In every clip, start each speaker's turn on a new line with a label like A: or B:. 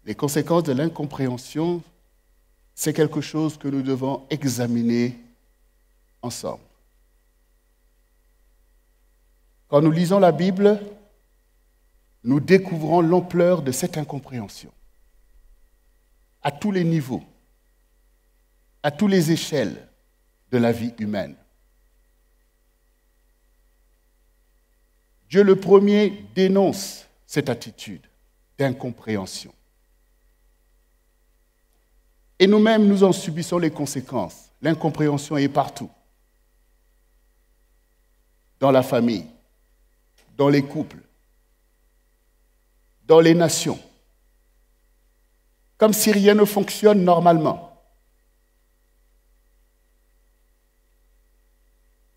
A: les conséquences de l'incompréhension, c'est quelque chose que nous devons examiner ensemble. Quand nous lisons la Bible, nous découvrons l'ampleur de cette incompréhension. À tous les niveaux, à toutes les échelles de la vie humaine. Dieu le premier dénonce cette attitude d'incompréhension. Et nous-mêmes, nous en subissons les conséquences. L'incompréhension est partout. Dans la famille, dans les couples, dans les nations. Comme si rien ne fonctionne normalement.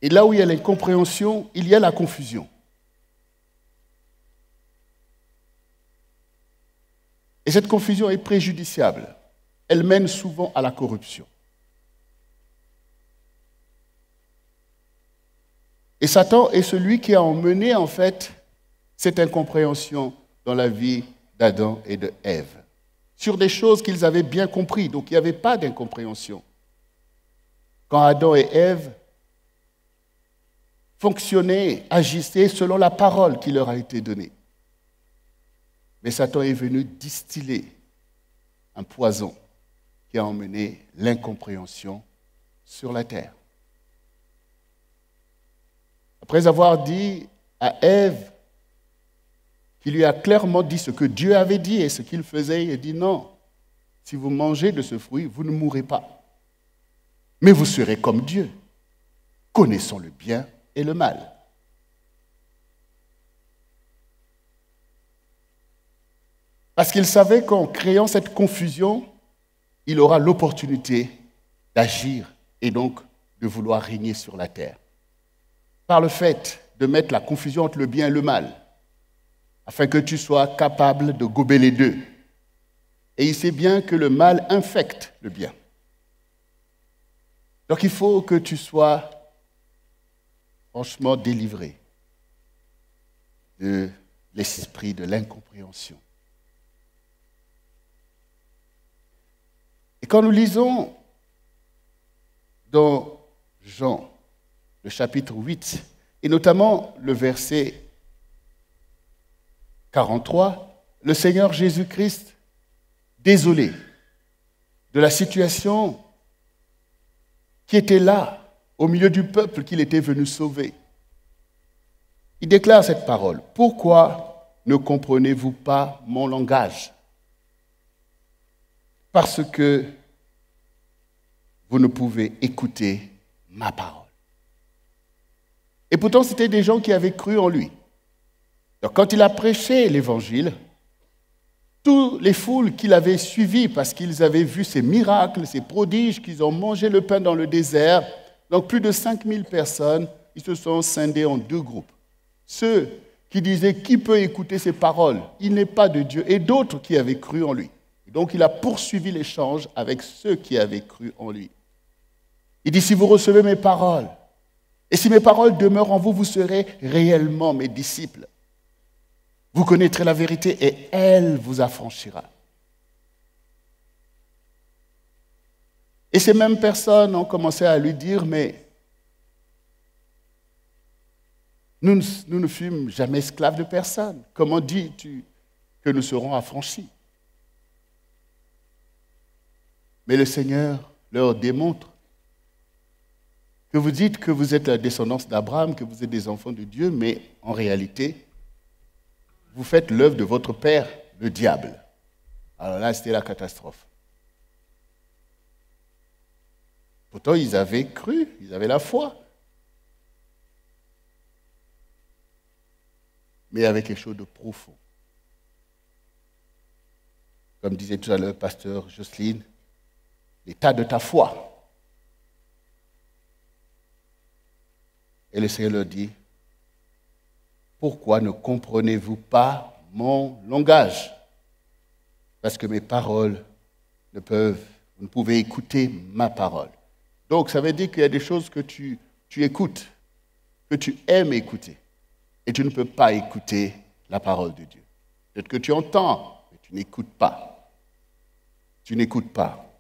A: Et là où il y a l'incompréhension, il y a la confusion. Et cette confusion est préjudiciable. Elle mène souvent à la corruption. Et Satan est celui qui a emmené, en fait, cette incompréhension dans la vie d'Adam et de Ève. Sur des choses qu'ils avaient bien compris, donc il n'y avait pas d'incompréhension. Quand Adam et Ève fonctionnaient, agissaient selon la parole qui leur a été donnée. Mais Satan est venu distiller un poison qui a emmené l'incompréhension sur la terre. Après avoir dit à Ève, qui lui a clairement dit ce que Dieu avait dit et ce qu'il faisait, il a dit non, si vous mangez de ce fruit, vous ne mourrez pas. Mais vous serez comme Dieu, connaissant le bien et le mal. Parce qu'il savait qu'en créant cette confusion, il aura l'opportunité d'agir et donc de vouloir régner sur la terre. Par le fait de mettre la confusion entre le bien et le mal, afin que tu sois capable de gober les deux. Et il sait bien que le mal infecte le bien. Donc il faut que tu sois franchement délivré de l'esprit de l'incompréhension. Et quand nous lisons dans Jean, le chapitre 8, et notamment le verset 43, le Seigneur Jésus-Christ, désolé de la situation qui était là, au milieu du peuple qu'il était venu sauver, il déclare cette parole. « Pourquoi ne comprenez-vous pas mon langage ? Parce que vous ne pouvez écouter ma parole. » Et pourtant, c'était des gens qui avaient cru en lui. Donc, quand il a prêché l'évangile, toutes les foules qui l'avaient suivi parce qu'ils avaient vu ces miracles, ces prodiges, qu'ils ont mangé le pain dans le désert, donc plus de 5000 personnes, ils se sont scindés en deux groupes. Ceux qui disaient « Qui peut écouter ces paroles ? Il n'est pas de Dieu » et d'autres qui avaient cru en lui. Donc, il a poursuivi l'échange avec ceux qui avaient cru en lui. Il dit « Si vous recevez mes paroles, et si mes paroles demeurent en vous, vous serez réellement mes disciples. Vous connaîtrez la vérité et elle vous affranchira. » Et ces mêmes personnes ont commencé à lui dire « Mais nous ne fûmes jamais esclaves de personne. Comment dis-tu que nous serons affranchis ?» Mais le Seigneur leur démontre que vous dites que vous êtes la descendance d'Abraham, que vous êtes des enfants de Dieu, mais en réalité, vous faites l'œuvre de votre père, le diable. Alors là, c'était la catastrophe. Pourtant, ils avaient cru, ils avaient la foi. Mais il y avait quelque chose de profond. Comme disait tout à l'heure le pasteur Jocelyne, l'état de ta foi. Et le Seigneur leur dit, pourquoi ne comprenez-vous pas mon langage? Parce que mes paroles vous ne pouvez écouter ma parole. Donc ça veut dire qu'il y a des choses que tu écoutes, que tu aimes écouter. Et tu ne peux pas écouter la parole de Dieu. Peut-être que tu entends, mais tu n'écoutes pas. tu n'écoutes pas.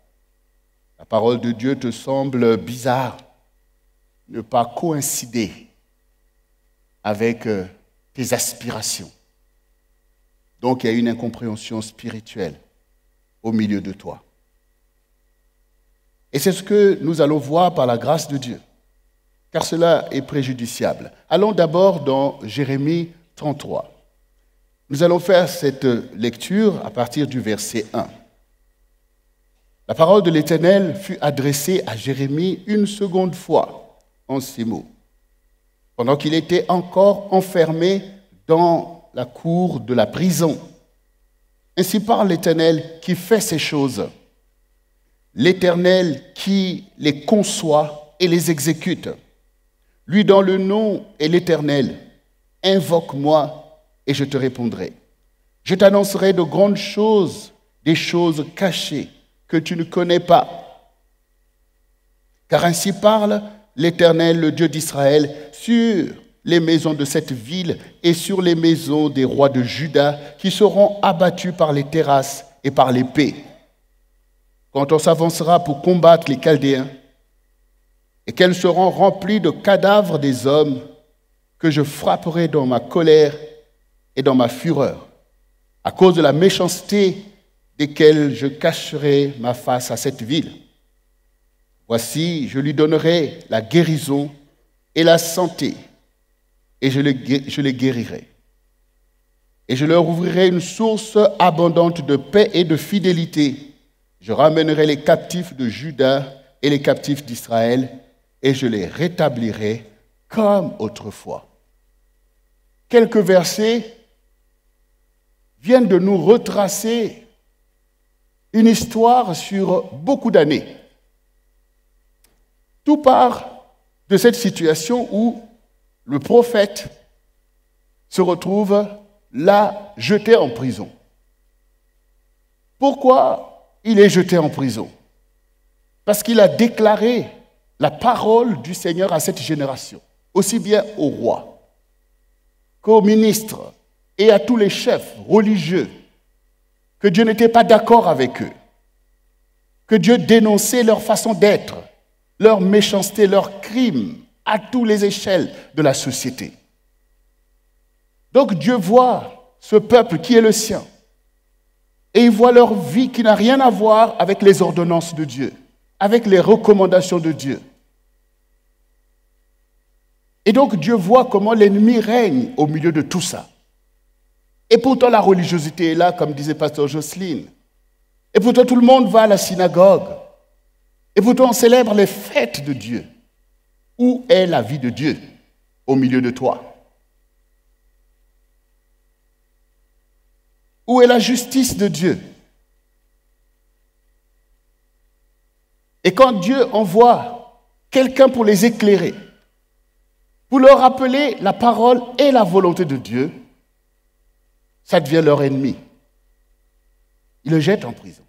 A: La parole de Dieu te semble bizarre, ne pas coïncider avec tes aspirations. Donc, il y a une incompréhension spirituelle au milieu de toi. Et c'est ce que nous allons voir par la grâce de Dieu, car cela est préjudiciable. Allons d'abord dans Jérémie 33. Nous allons faire cette lecture à partir du verset 1. La parole de l'Éternel fut adressée à Jérémie une seconde fois en ces mots, pendant qu'il était encore enfermé dans la cour de la prison. Ainsi parle l'Éternel qui fait ces choses, l'Éternel qui les conçoit et les exécute. Lui dont le nom est l'Éternel, invoque-moi et je te répondrai. Je t'annoncerai de grandes choses, des choses cachées que tu ne connais pas. Car ainsi parle l'Éternel, le Dieu d'Israël, sur les maisons de cette ville et sur les maisons des rois de Juda qui seront abattus par les terrasses et par l'épée. Quand on s'avancera pour combattre les Chaldéens et qu'elles seront remplies de cadavres des hommes que je frapperai dans ma colère et dans ma fureur, à cause de la méchanceté desquelles je cacherai ma face à cette ville. Voici, je lui donnerai la guérison et la santé, et je les guérirai. Et je leur ouvrirai une source abondante de paix et de fidélité. Je ramènerai les captifs de Juda et les captifs d'Israël, et je les rétablirai comme autrefois. Quelques versets viennent de nous retracer une histoire sur beaucoup d'années. Tout part de cette situation où le prophète se retrouve là, jeté en prison. Pourquoi il est jeté en prison? Parce qu'il a déclaré la parole du Seigneur à cette génération, aussi bien au roi qu'aux ministres et à tous les chefs religieux, que Dieu n'était pas d'accord avec eux, que Dieu dénonçait leur façon d'être, leur méchanceté, leurs crimes à toutes les échelles de la société. Donc Dieu voit ce peuple qui est le sien et il voit leur vie qui n'a rien à voir avec les ordonnances de Dieu, avec les recommandations de Dieu. Et donc Dieu voit comment l'ennemi règne au milieu de tout ça. Et pourtant la religiosité est là, comme disait Pasteur Jocelyne. Et pourtant tout le monde va à la synagogue. Et pourtant on célèbre les fêtes de Dieu. Où est la vie de Dieu au milieu de toi? Où est la justice de Dieu? Et quand Dieu envoie quelqu'un pour les éclairer, pour leur rappeler la parole et la volonté de Dieu, ça devient leur ennemi. Il le jette en prison.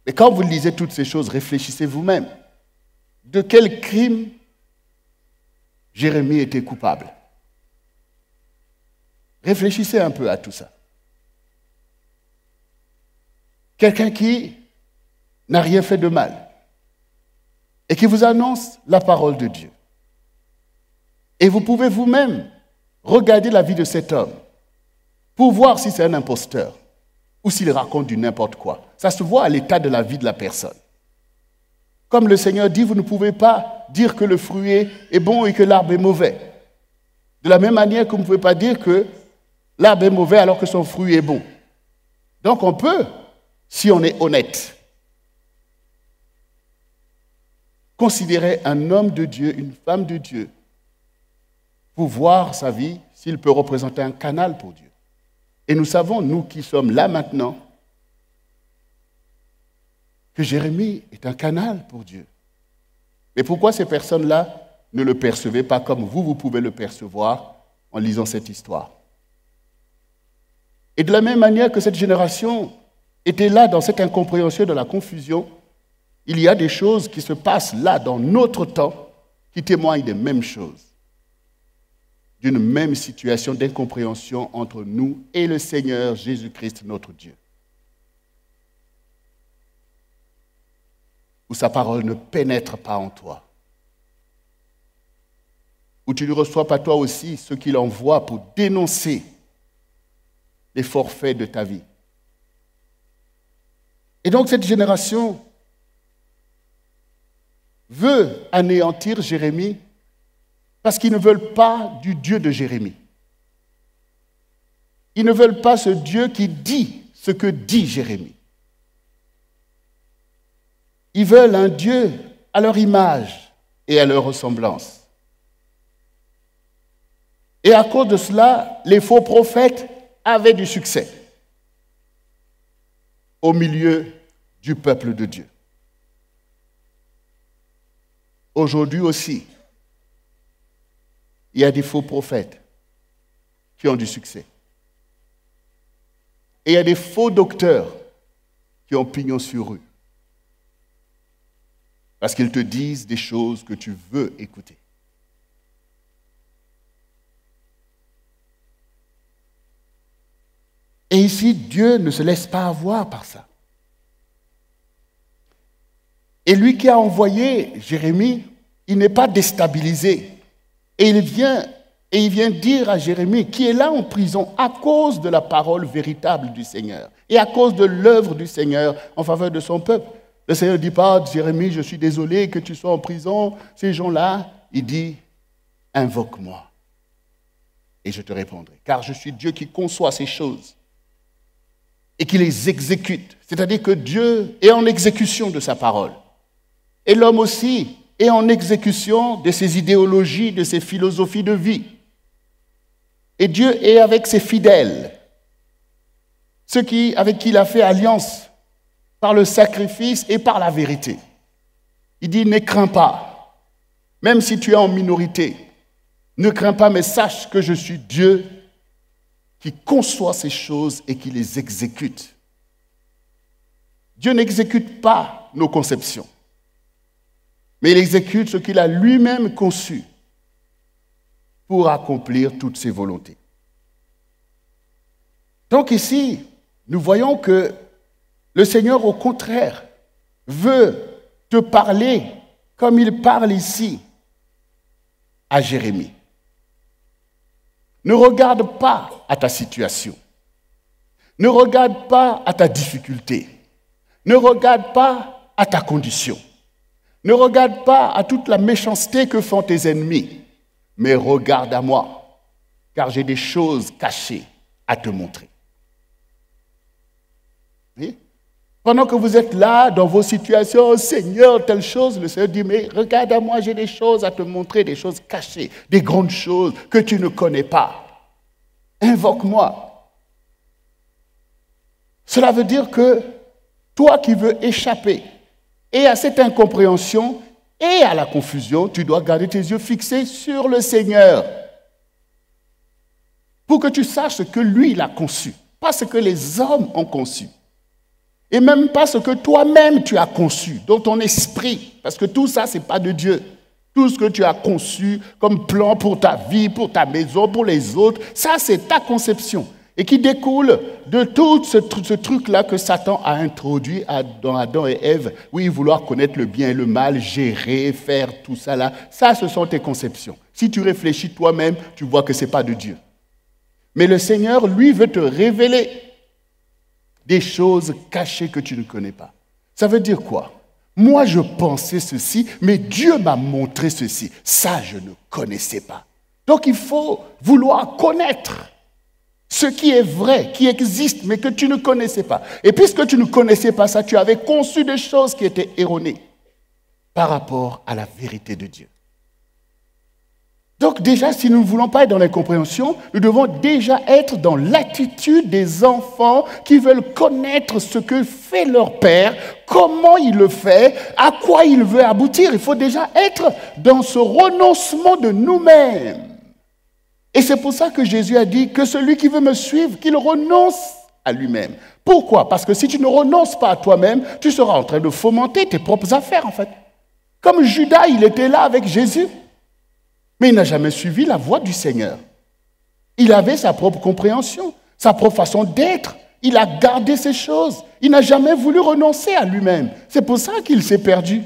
A: Mais quand vous lisez toutes ces choses, réfléchissez vous-même. De quel crime Jérémie était coupable? Réfléchissez un peu à tout ça. Quelqu'un qui n'a rien fait de mal et qui vous annonce la parole de Dieu. Et vous pouvez vous-même regarder la vie de cet homme pour voir si c'est un imposteur ou s'il raconte du n'importe quoi. Ça se voit à l'état de la vie de la personne. Comme le Seigneur dit, vous ne pouvez pas dire que le fruit est bon et que l'arbre est mauvais. De la même manière que vous ne pouvez pas dire que l'arbre est mauvais alors que son fruit est bon. Donc on peut, si on est honnête, considérer un homme de Dieu, une femme de Dieu, pour voir sa vie, s'il peut représenter un canal pour Dieu. Et nous savons, nous qui sommes là maintenant, que Jérémie est un canal pour Dieu. Mais pourquoi ces personnes-là ne le percevaient pas comme vous pouvez le percevoir en lisant cette histoire? Et de la même manière que cette génération était là dans cette incompréhension, dans la confusion, il y a des choses qui se passent là dans notre temps qui témoignent des mêmes choses, d'une même situation d'incompréhension entre nous et le Seigneur Jésus-Christ, notre Dieu. où sa parole ne pénètre pas en toi, où tu ne reçois pas toi aussi ce qu'il envoie pour dénoncer les forfaits de ta vie. Et donc cette génération veut anéantir Jérémie parce qu'ils ne veulent pas du Dieu de Jérémie. Ils ne veulent pas ce Dieu qui dit ce que dit Jérémie. Ils veulent un Dieu à leur image et à leur ressemblance. Et à cause de cela, les faux prophètes avaient du succès au milieu du peuple de Dieu. Aujourd'hui aussi, il y a des faux prophètes qui ont du succès. Et il y a des faux docteurs qui ont pignon sur rue. Parce qu'ils te disent des choses que tu veux écouter. Et ici, Dieu ne se laisse pas avoir par ça. Et lui qui a envoyé Jérémie, il n'est pas déstabilisé. Et il vient dire à Jérémie, qui est là en prison à cause de la parole véritable du Seigneur et à cause de l'œuvre du Seigneur en faveur de son peuple. Le Seigneur ne dit pas, Jérémie, je suis désolé que tu sois en prison. Ces gens-là, il dit, invoque-moi et je te répondrai. Car je suis Dieu qui conçoit ces choses et qui les exécute. C'est-à-dire que Dieu est en exécution de sa parole. Et l'homme aussi est en exécution de ses idéologies, de ses philosophies de vie. Et Dieu est avec ses fidèles, ceux avec qui il a fait alliance par le sacrifice et par la vérité. Il dit, ne crains pas, même si tu es en minorité, ne crains pas, mais sache que je suis Dieu qui conçoit ces choses et qui les exécute. Dieu n'exécute pas nos conceptions, mais il exécute ce qu'il a lui-même conçu pour accomplir toutes ses volontés. Donc ici, nous voyons que le Seigneur, au contraire, veut te parler comme il parle ici à Jérémie. Ne regarde pas à ta situation. Ne regarde pas à ta difficulté. Ne regarde pas à ta condition. Ne regarde pas à toute la méchanceté que font tes ennemis. Mais regarde à moi, car j'ai des choses cachées à te montrer. Oui? Pendant que vous êtes là, dans vos situations, oh Seigneur, telle chose, le Seigneur dit, mais regarde à moi, j'ai des choses à te montrer, des choses cachées, des grandes choses que tu ne connais pas. Invoque-moi. Cela veut dire que toi qui veux échapper et à cette incompréhension et à la confusion, tu dois garder tes yeux fixés sur le Seigneur pour que tu saches ce que lui, il a conçu, pas ce que les hommes ont conçu. Et même pas ce que toi-même tu as conçu, dans ton esprit. Parce que tout ça, ce n'est pas de Dieu. Tout ce que tu as conçu comme plan pour ta vie, pour ta maison, pour les autres, ça, c'est ta conception. Et qui découle de tout ce truc-là que Satan a introduit dans Adam et Ève. Oui, vouloir connaître le bien et le mal, gérer, faire tout ça là. Ça, ce sont tes conceptions. Si tu réfléchis toi-même, tu vois que ce n'est pas de Dieu. Mais le Seigneur, lui, veut te révéler des choses cachées que tu ne connais pas. Ça veut dire quoi? Moi, je pensais ceci, mais Dieu m'a montré ceci. Ça, je ne connaissais pas. Donc, il faut vouloir connaître ce qui est vrai, qui existe, mais que tu ne connaissais pas. Et puisque tu ne connaissais pas ça, tu avais conçu des choses qui étaient erronées par rapport à la vérité de Dieu. Donc déjà, si nous ne voulons pas être dans l'incompréhension, nous devons déjà être dans l'attitude des enfants qui veulent connaître ce que fait leur père, comment il le fait, à quoi il veut aboutir. Il faut déjà être dans ce renoncement de nous-mêmes. Et c'est pour ça que Jésus a dit que celui qui veut me suivre, qu'il renonce à lui-même. Pourquoi? Parce que si tu ne renonces pas à toi-même, tu seras en train de fomenter tes propres affaires, en fait. Comme Judas, il était là avec Jésus. Mais il n'a jamais suivi la voie du Seigneur. Il avait sa propre compréhension, sa propre façon d'être, Il a gardé ces choses. Il n'a jamais voulu renoncer à lui-même. C'est pour ça qu'il s'est perdu.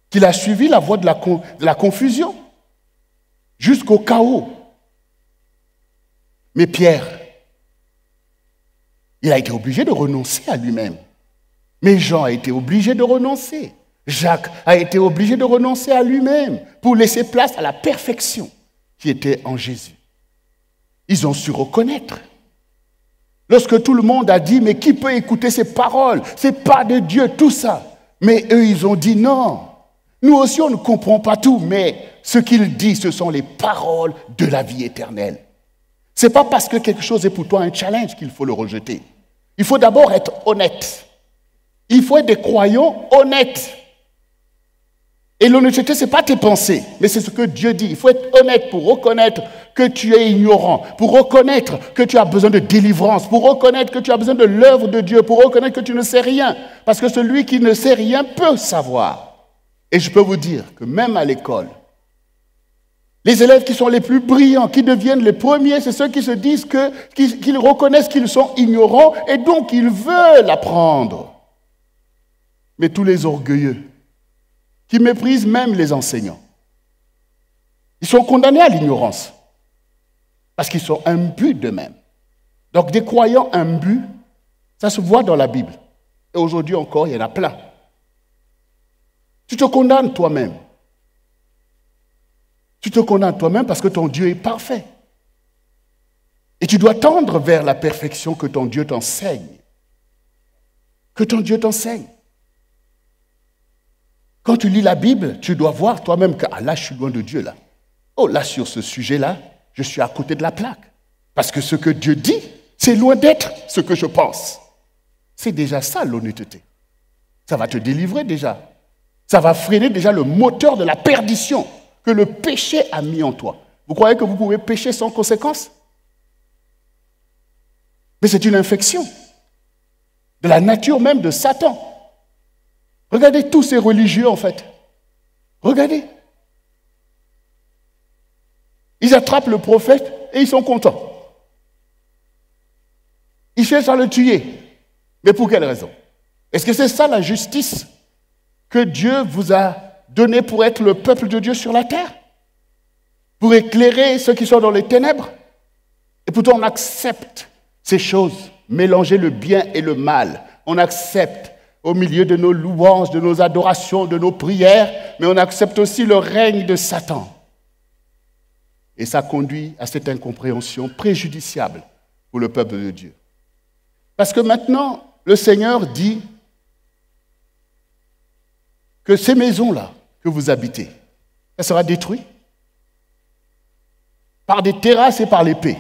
A: Qu'il a suivi la voie de la confusion jusqu'au chaos. Mais Pierre, il a été obligé de renoncer à lui-même. Mais Jean a été obligé de renoncer. Jacques a été obligé de renoncer à lui-même pour laisser place à la perfection qui était en Jésus. Ils ont su reconnaître. Lorsque tout le monde a dit, mais qui peut écouter ces paroles? Ce n'est pas de Dieu, tout ça. Mais eux, ils ont dit non. Nous aussi, on ne comprend pas tout, mais ce qu'il dit, ce sont les paroles de la vie éternelle. Ce n'est pas parce que quelque chose est pour toi un challenge qu'il faut le rejeter. Il faut d'abord être honnête. Il faut être des croyants honnêtes. Et l'honnêteté, ce n'est pas tes pensées, mais c'est ce que Dieu dit. Il faut être honnête pour reconnaître que tu es ignorant, pour reconnaître que tu as besoin de délivrance, pour reconnaître que tu as besoin de l'œuvre de Dieu, pour reconnaître que tu ne sais rien. Parce que celui qui ne sait rien peut savoir. Et je peux vous dire que même à l'école, les élèves qui sont les plus brillants, qui deviennent les premiers, c'est ceux qui se disent qu'ils reconnaissent qu'ils sont ignorants et donc ils veulent apprendre. Mais tous les orgueilleux, qui méprisent même les enseignants, ils sont condamnés à l'ignorance parce qu'ils sont imbus d'eux-mêmes. Donc des croyants imbus, ça se voit dans la Bible. Et aujourd'hui encore, il y en a plein. Tu te condamnes toi-même. Tu te condamnes toi-même parce que ton Dieu est parfait. Et tu dois tendre vers la perfection que ton Dieu t'enseigne. Que ton Dieu t'enseigne. Quand tu lis la Bible, tu dois voir toi-même que là, je suis loin de Dieu, là. Oh, là, sur ce sujet-là, je suis à côté de la plaque. Parce que ce que Dieu dit, c'est loin d'être ce que je pense. C'est déjà ça, l'honnêteté. Ça va te délivrer déjà. Ça va freiner déjà le moteur de la perdition que le péché a mis en toi. Vous croyez que vous pouvez pécher sans conséquence? Mais c'est une infection de la nature même de Satan. Regardez tous ces religieux, en fait. Regardez. Ils attrapent le prophète et ils sont contents. Ils cherchent à le tuer. Mais pour quelle raison? Est-ce que c'est ça la justice que Dieu vous a donnée pour être le peuple de Dieu sur la terre? Pour éclairer ceux qui sont dans les ténèbres? Et pourtant on accepte ces choses, mélanger le bien et le mal. On accepte au milieu de nos louanges, de nos adorations, de nos prières, mais on accepte aussi le règne de Satan. Et ça conduit à cette incompréhension préjudiciable pour le peuple de Dieu. Parce que maintenant, le Seigneur dit que ces maisons-là que vous habitez, ça sera détruit par des terrasses et par l'épée.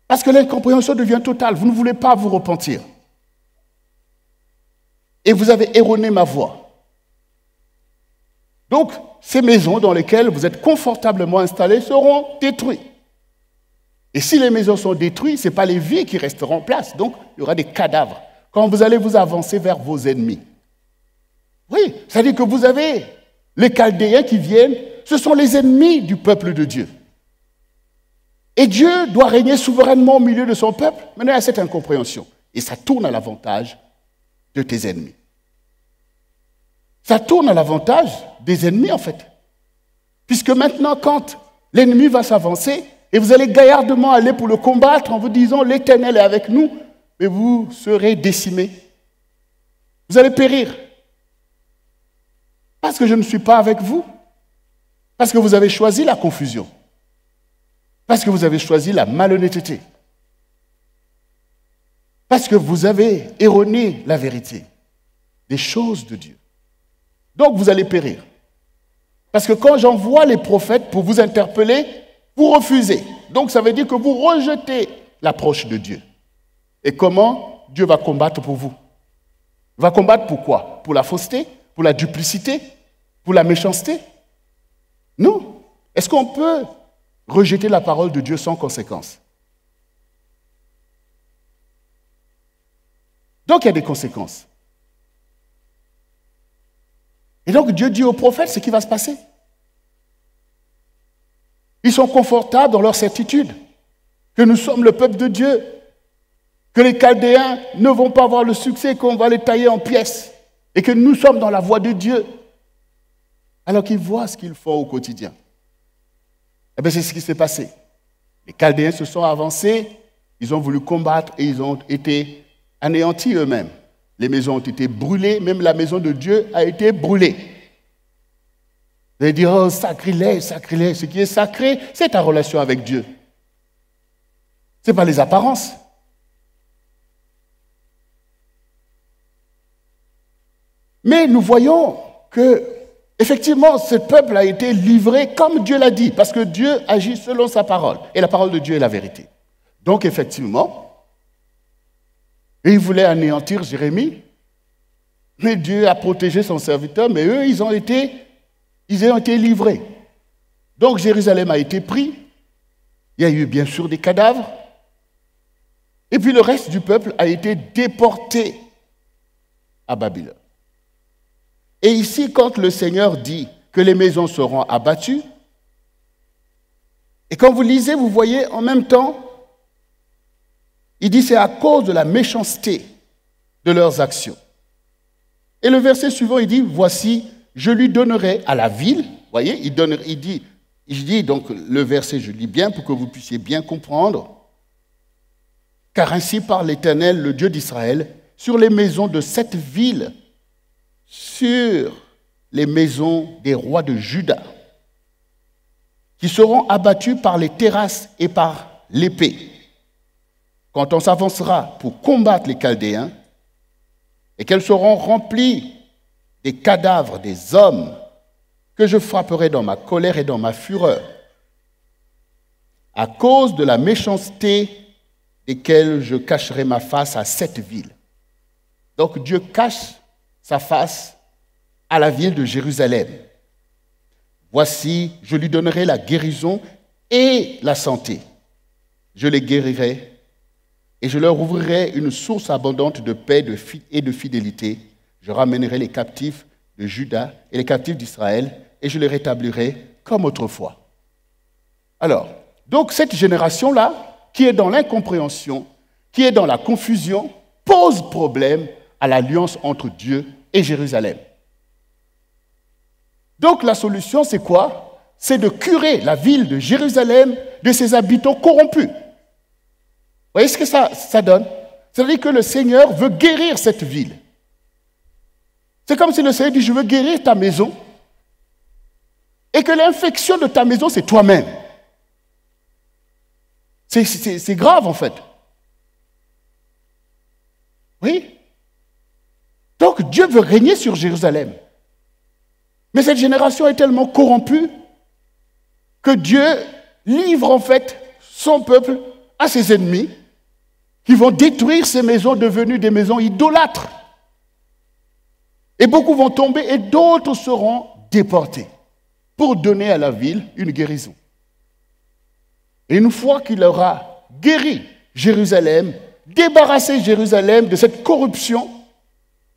A: Parce que l'incompréhension devient totale. Vous ne voulez pas vous repentir. Et vous avez erroné ma voix. Donc, ces maisons dans lesquelles vous êtes confortablement installés seront détruites. Et si les maisons sont détruites, ce n'est pas les vies qui resteront en place. Donc, il y aura des cadavres. Quand vous allez vous avancer vers vos ennemis. Oui, c'est-à-dire que vous avez les Chaldéens qui viennent, ce sont les ennemis du peuple de Dieu. Et Dieu doit régner souverainement au milieu de son peuple. Maintenant, il y a cette incompréhension. Et ça tourne à l'avantage de tes ennemis. Ça tourne à l'avantage des ennemis, en fait. Puisque maintenant, quand l'ennemi va s'avancer, et vous allez gaillardement aller pour le combattre en vous disant « l'Éternel est avec nous », mais vous serez décimés. Vous allez périr. Parce que je ne suis pas avec vous. Parce que vous avez choisi la confusion. Parce que vous avez choisi la malhonnêteté. Parce que vous avez erroné la vérité des choses de Dieu. Donc vous allez périr. Parce que quand j'envoie les prophètes pour vous interpeller, vous refusez. Donc ça veut dire que vous rejetez l'approche de Dieu. Et comment Dieu va combattre pour vous? Il va combattre pour quoi? Pour la fausseté? Pour la duplicité? Pour la méchanceté? Non. Est-ce qu'on peut rejeter la parole de Dieu sans conséquence? Donc il y a des conséquences. Et donc Dieu dit aux prophètes ce qui va se passer. Ils sont confortables dans leur certitude que nous sommes le peuple de Dieu, que les Chaldéens ne vont pas avoir le succès, qu'on va les tailler en pièces, et que nous sommes dans la voie de Dieu, alors qu'ils voient ce qu'ils font au quotidien. Eh bien, c'est ce qui s'est passé. Les Chaldéens se sont avancés, ils ont voulu combattre et ils ont été anéantis eux-mêmes. Les maisons ont été brûlées, même la maison de Dieu a été brûlée. Vous allez dire, oh, sacrilège, sacrilège. Ce qui est sacré, c'est ta relation avec Dieu. Ce n'est pas les apparences. Mais nous voyons que, effectivement, ce peuple a été livré comme Dieu l'a dit, parce que Dieu agit selon sa parole. Et la parole de Dieu est la vérité. Donc, effectivement, ils voulaient anéantir Jérémie, mais Dieu a protégé son serviteur, mais eux, ils ont été livrés. Donc, Jérusalem a été pris. Il y a eu, bien sûr, des cadavres. Et puis, le reste du peuple a été déporté à Babylone. Et ici, quand le Seigneur dit que les maisons seront abattues, et quand vous lisez, vous voyez en même temps, il dit c'est à cause de la méchanceté de leurs actions. Et le verset suivant, il dit, voici, je lui donnerai à la ville, vous voyez, il dit donc le verset, je lis bien pour que vous puissiez bien comprendre, car ainsi parle l'Éternel, le Dieu d'Israël, sur les maisons de cette ville, sur les maisons des rois de Juda, qui seront abattus par les terrasses et par l'épée. Quand on s'avancera pour combattre les Chaldéens, et qu'elles seront remplies des cadavres des hommes que je frapperai dans ma colère et dans ma fureur, à cause de la méchanceté desquelles je cacherai ma face à cette ville. Donc Dieu cache sa face à la ville de Jérusalem. Voici, je lui donnerai la guérison et la santé. Je les guérirai et je leur ouvrirai une source abondante de paix et de fidélité. Je ramènerai les captifs de Juda et les captifs d'Israël et je les rétablirai comme autrefois. Alors, donc cette génération-là, qui est dans l'incompréhension, qui est dans la confusion, pose problème à l'alliance entre Dieu et Jérusalem. Donc la solution, c'est quoi? C'est de curer la ville de Jérusalem de ses habitants corrompus. Vous voyez ce que ça donne? C'est-à-dire que le Seigneur veut guérir cette ville. C'est comme si le Seigneur dit, je veux guérir ta maison, et que l'infection de ta maison, c'est toi-même. C'est grave, en fait. Oui. Donc, Dieu veut régner sur Jérusalem. Mais cette génération est tellement corrompue que Dieu livre, en fait, son peuple à ses ennemis qui vont détruire ces maisons devenues des maisons idolâtres. Et beaucoup vont tomber et d'autres seront déportés pour donner à la ville une guérison. Et une fois qu'il aura guéri Jérusalem, débarrassé Jérusalem de cette corruption,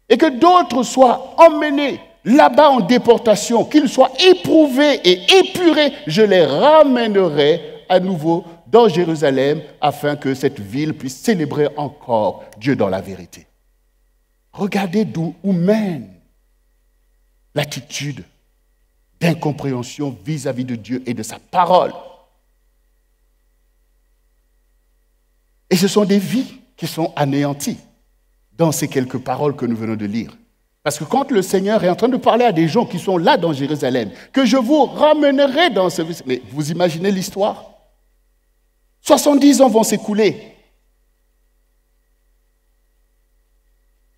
A: et que d'autres soient emmenés là-bas en déportation, qu'ils soient éprouvés et épurés, je les ramènerai à nouveau dans Jérusalem afin que cette ville puisse célébrer encore Dieu dans la vérité. Regardez où mène l'attitude d'incompréhension vis-à-vis de Dieu et de sa parole. Et ce sont des vies qui sont anéanties dans ces quelques paroles que nous venons de lire. Parce que quand le Seigneur est en train de parler à des gens qui sont là dans Jérusalem, que je vous ramènerai dans ce... Mais vous imaginez l'histoire? 70 ans vont s'écouler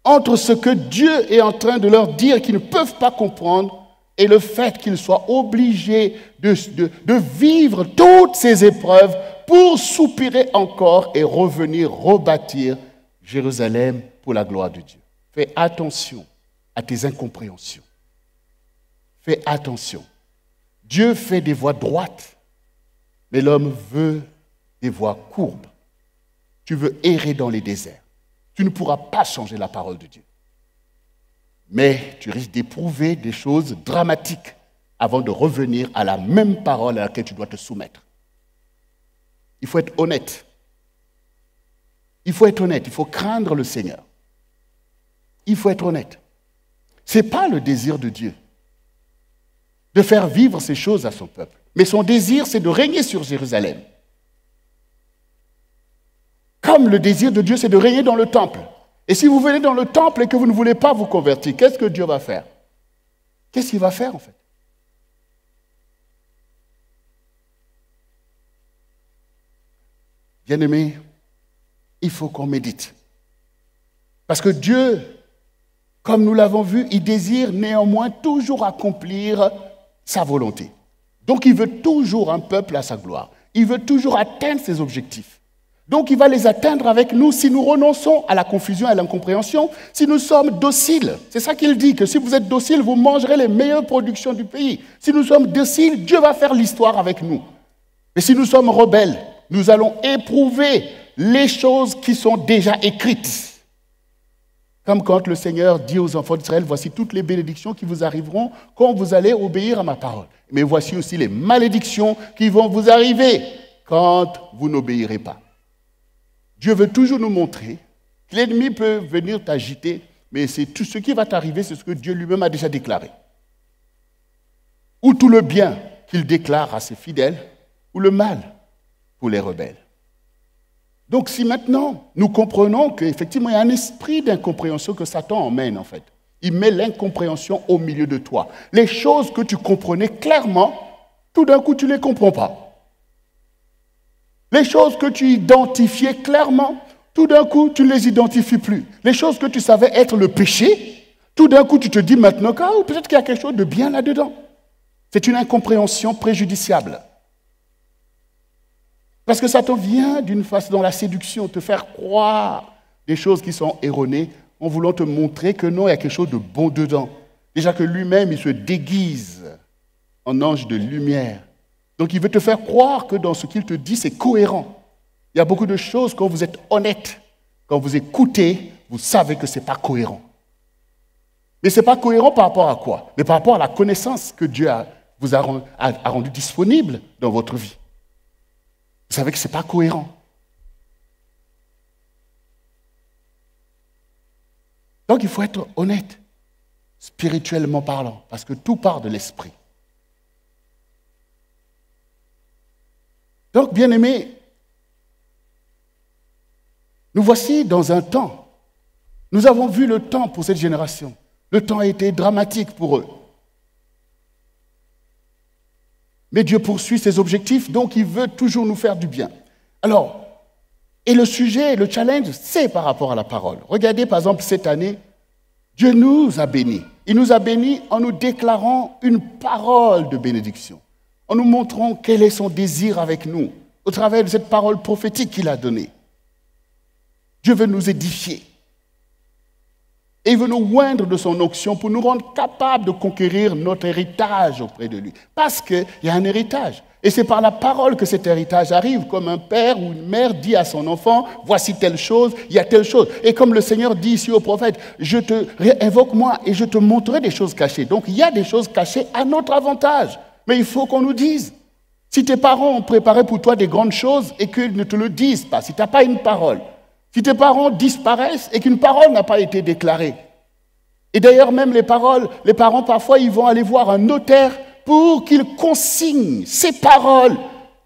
A: entre ce que Dieu est en train de leur dire qu'ils ne peuvent pas comprendre et le fait qu'ils soient obligés de vivre toutes ces épreuves pour soupirer encore et revenir rebâtir Jérusalem pour la gloire de Dieu. Fais attention à tes incompréhensions. Fais attention. Dieu fait des voies droites, mais l'homme veut des voies courbes. Tu veux errer dans les déserts. Tu ne pourras pas changer la parole de Dieu. Mais tu risques d'éprouver des choses dramatiques avant de revenir à la même parole à laquelle tu dois te soumettre. Il faut être honnête Il faut être honnête, il faut craindre le Seigneur. Il faut être honnête. Ce n'est pas le désir de Dieu de faire vivre ces choses à son peuple. Mais son désir, c'est de régner sur Jérusalem. Comme le désir de Dieu, c'est de régner dans le temple. Et si vous venez dans le temple et que vous ne voulez pas vous convertir, qu'est-ce que Dieu va faire? Qu'est-ce qu'il va faire en fait? Bien-aimés, il faut qu'on médite. Parce que Dieu, comme nous l'avons vu, il désire néanmoins toujours accomplir sa volonté. Donc il veut toujours un peuple à sa gloire. Il veut toujours atteindre ses objectifs. Donc il va les atteindre avec nous si nous renonçons à la confusion et à l'incompréhension, si nous sommes dociles. C'est ça qu'il dit, que si vous êtes dociles, vous mangerez les meilleures productions du pays. Si nous sommes dociles, Dieu va faire l'histoire avec nous. Mais si nous sommes rebelles, nous allons éprouver les choses qui sont déjà écrites. Comme quand le Seigneur dit aux enfants d'Israël, voici toutes les bénédictions qui vous arriveront quand vous allez obéir à ma parole. Mais voici aussi les malédictions qui vont vous arriver quand vous n'obéirez pas. Dieu veut toujours nous montrer que l'ennemi peut venir t'agiter, mais c'est tout ce qui va t'arriver, c'est ce que Dieu lui-même a déjà déclaré. Ou tout le bien qu'il déclare à ses fidèles, ou le mal pour les rebelles. Donc si maintenant nous comprenons qu'effectivement il y a un esprit d'incompréhension que Satan emmène en fait. Il met l'incompréhension au milieu de toi. Les choses que tu comprenais clairement, tout d'un coup tu ne les comprends pas. Les choses que tu identifiais clairement, tout d'un coup tu ne les identifies plus. Les choses que tu savais être le péché, tout d'un coup tu te dis maintenant que peut-être qu'il y a quelque chose de bien là-dedans. C'est une incompréhension préjudiciable. Parce que Satan vient d'une façon dans la séduction, te faire croire des choses qui sont erronées en voulant te montrer que non, il y a quelque chose de bon dedans. Déjà que lui-même, il se déguise en ange de lumière. Donc il veut te faire croire que dans ce qu'il te dit, c'est cohérent. Il y a beaucoup de choses, quand vous êtes honnête, quand vous écoutez, vous savez que ce n'est pas cohérent. Mais ce n'est pas cohérent par rapport à quoi? Mais par rapport à la connaissance que Dieu vous a rendue disponible dans votre vie. Vous savez que ce n'est pas cohérent. Donc il faut être honnête, spirituellement parlant, parce que tout part de l'esprit. Donc, bien-aimés, nous voici dans un temps. Nous avons vu le temps pour cette génération. Le temps a été dramatique pour eux. Mais Dieu poursuit ses objectifs, donc il veut toujours nous faire du bien. Alors, et le sujet, le challenge, c'est par rapport à la parole. Regardez, par exemple, cette année, Dieu nous a bénis. Il nous a bénis en nous déclarant une parole de bénédiction, en nous montrant quel est son désir avec nous, au travers de cette parole prophétique qu'il a donnée. Dieu veut nous édifier. Et il veut nous oindre de son onction pour nous rendre capables de conquérir notre héritage auprès de lui. Parce qu'il y a un héritage. Et c'est par la parole que cet héritage arrive, comme un père ou une mère dit à son enfant, voici telle chose, il y a telle chose. Et comme le Seigneur dit ici au prophète, invoque-moi et je te montrerai des choses cachées. Donc il y a des choses cachées à notre avantage. Mais il faut qu'on nous dise. Si tes parents ont préparé pour toi des grandes choses et qu'ils ne te le disent pas, si tu n'as pas une parole, si tes parents disparaissent et qu'une parole n'a pas été déclarée. Et d'ailleurs, même les parents, parfois, ils vont aller voir un notaire pour qu'il consigne ces paroles.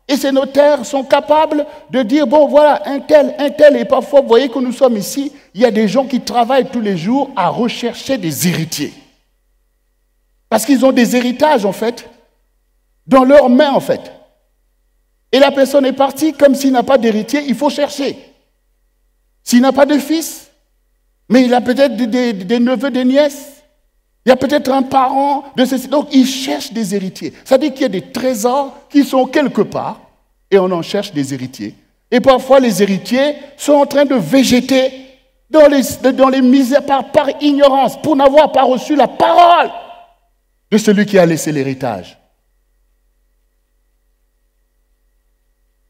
A: Et ces notaires sont capables de dire, bon, voilà, un tel. Et parfois, vous voyez que nous sommes ici, il y a des gens qui travaillent tous les jours à rechercher des héritiers. Parce qu'ils ont des héritages, en fait, dans leurs mains, en fait. Et la personne est partie, comme s'il n'a pas d'héritier, il faut chercher. S'il n'a pas de fils, mais il a peut-être des neveux, des nièces, il y a peut-être un parent de ceci. Donc, il cherche des héritiers. Ça veut dire qu'il y a des trésors qui sont quelque part et on en cherche des héritiers. Et parfois, les héritiers sont en train de végéter dans les misères par ignorance pour n'avoir pas reçu la parole de celui qui a laissé l'héritage.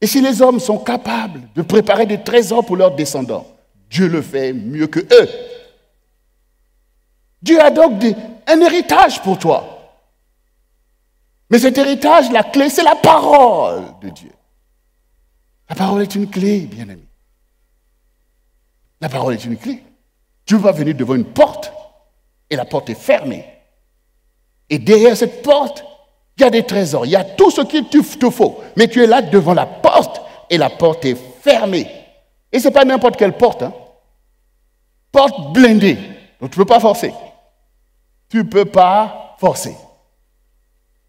A: Et si les hommes sont capables de préparer des trésors pour leurs descendants, Dieu le fait mieux que eux. Dieu a donc un héritage pour toi. Mais cet héritage, la clé, c'est la parole. parole de Dieu. La parole est une clé, bien-aimés. La parole est une clé. Et si les hommes sont capables de préparer des trésors pour leurs descendants, Dieu le fait mieux que eux. Dieu a donc un héritage pour toi. Mais cet héritage, la clé, c'est la parole de Dieu. La parole est une clé, bien-aimés. La parole est une clé. La parole est une clé. Tu vas venir devant une porte et la porte est fermée. Et derrière cette porte, il y a des trésors, il y a tout ce qu'il te faut. Mais tu es là devant la porte et la porte est fermée. Et ce n'est pas n'importe quelle porte. Hein. Porte blindée. Donc tu ne peux pas forcer. Tu ne peux pas forcer.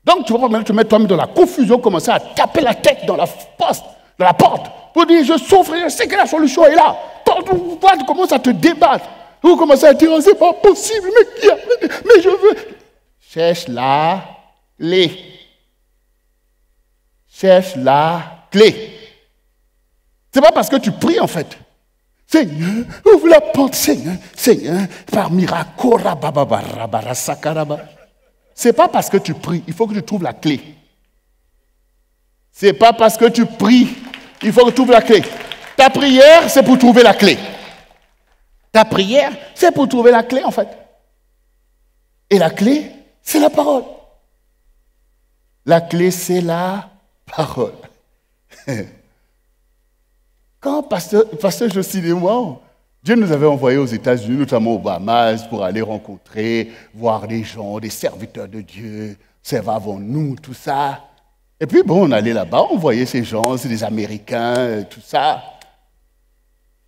A: Donc tu ne vas pas te mettre toi-même dans la confusion, commencer à taper la tête dans la porte, pour dire je souffre et je sais que la solution est là. Tu commences à te débattre. Vous commencez à dire oh, c'est pas possible, mais je veux. Cherche la clé. Cherche la clé. Ce n'est pas parce que tu pries en fait. Seigneur, ouvre la porte, Seigneur, par miracle. Ce n'est pas parce que tu pries, il faut que tu trouves la clé. Ce n'est pas parce que tu pries, il faut que tu trouves la clé. Ta prière, c'est pour trouver la clé. Ta prière, c'est pour trouver la clé en fait. Et la clé, c'est la parole. La clé, c'est la parole. Quand pasteur Jocelyne et moi, Dieu nous avait envoyés aux États-Unis, notamment aux Bahamas, pour aller rencontrer, voir des gens, des serviteurs de Dieu, servir avant nous, tout ça. Et puis bon, on allait là-bas, on voyait ces gens, c'est des Américains, tout ça.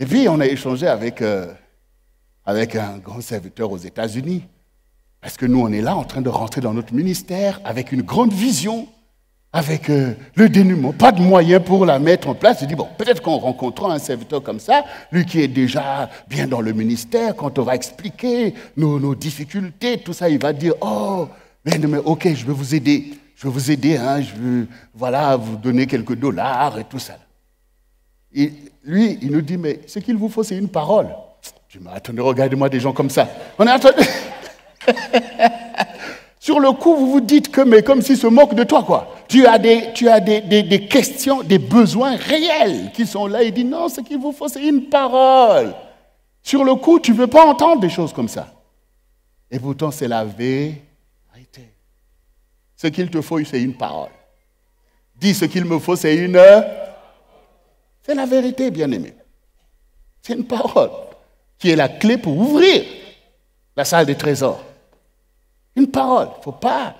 A: Et puis on a échangé avec un grand serviteur aux États-Unis. Parce que nous, on est là en train de rentrer dans notre ministère avec une grande vision, avec le dénouement, pas de moyens pour la mettre en place. Je dis, bon, peut-être qu'en rencontrant un serviteur comme ça, lui qui est déjà bien dans le ministère, quand on va expliquer nos difficultés, tout ça, il va dire, oh, mais ok, je vais vous aider. Je vais vous aider, hein, je veux, voilà, vous donner quelques dollars et tout ça. Et lui, il nous dit, mais ce qu'il vous faut, c'est une parole. Je dis, mais attendez, regardez-moi des gens comme ça. On est attendez. Sur le coup, vous vous dites que, mais comme s'il se moque de toi, quoi. Tu as des questions, des besoins réels qui sont là. Il dit, non, ce qu'il vous faut, c'est une parole. Sur le coup, tu ne veux pas entendre des choses comme ça. Et pourtant, c'est la vérité. Ce qu'il te faut, c'est une parole. Dis, ce qu'il me faut, c'est une... C'est la vérité, bien-aimé. C'est une parole qui est la clé pour ouvrir la salle des trésors. Une parole. Il ne faut pas...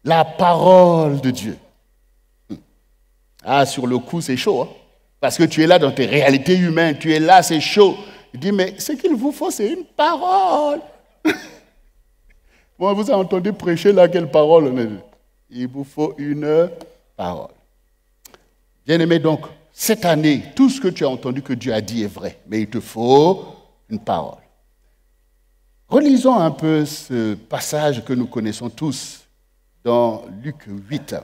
A: La parole de Dieu. Ah, sur le coup, c'est chaud. Hein? Parce que tu es là dans tes réalités humaines. Tu es là, c'est chaud. Il dit, mais ce qu'il vous faut, c'est une parole. Bon, vous avez entendu prêcher là, quelle parole? Il vous faut une parole. Bien-aimé, donc, cette année, tout ce que tu as entendu que Dieu a dit est vrai. Mais il te faut une parole. Relisons un peu ce passage que nous connaissons tous dans Luc 8.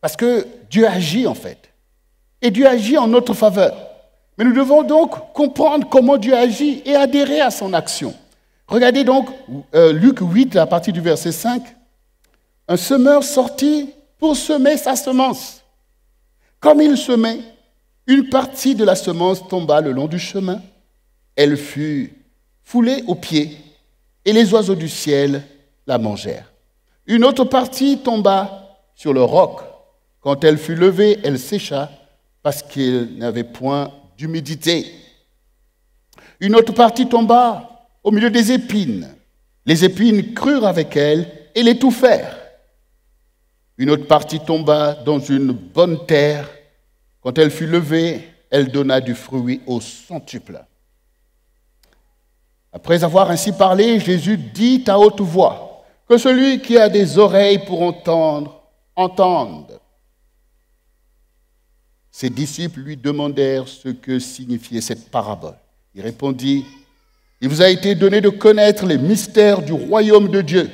A: Parce que Dieu agit en fait. Et Dieu agit en notre faveur. Mais nous devons donc comprendre comment Dieu agit et adhérer à son action. Regardez donc Luc 8 à partir du verset 5. Un semeur sortit pour semer sa semence. Comme il semait, une partie de la semence tomba le long du chemin. Elle fut foulée aux pieds et les oiseaux du ciel la mangèrent. Une autre partie tomba sur le roc. Quand elle fut levée, elle sécha parce qu'il n'avait point d'humidité. Une autre partie tomba au milieu des épines. Les épines crurent avec elle et l'étouffèrent. Une autre partie tomba dans une bonne terre. Quand elle fut levée, elle donna du fruit au centuple. Après avoir ainsi parlé, Jésus dit à haute voix, que celui qui a des oreilles pour entendre, entende. Ses disciples lui demandèrent ce que signifiait cette parabole. Il répondit, il vous a été donné de connaître les mystères du royaume de Dieu,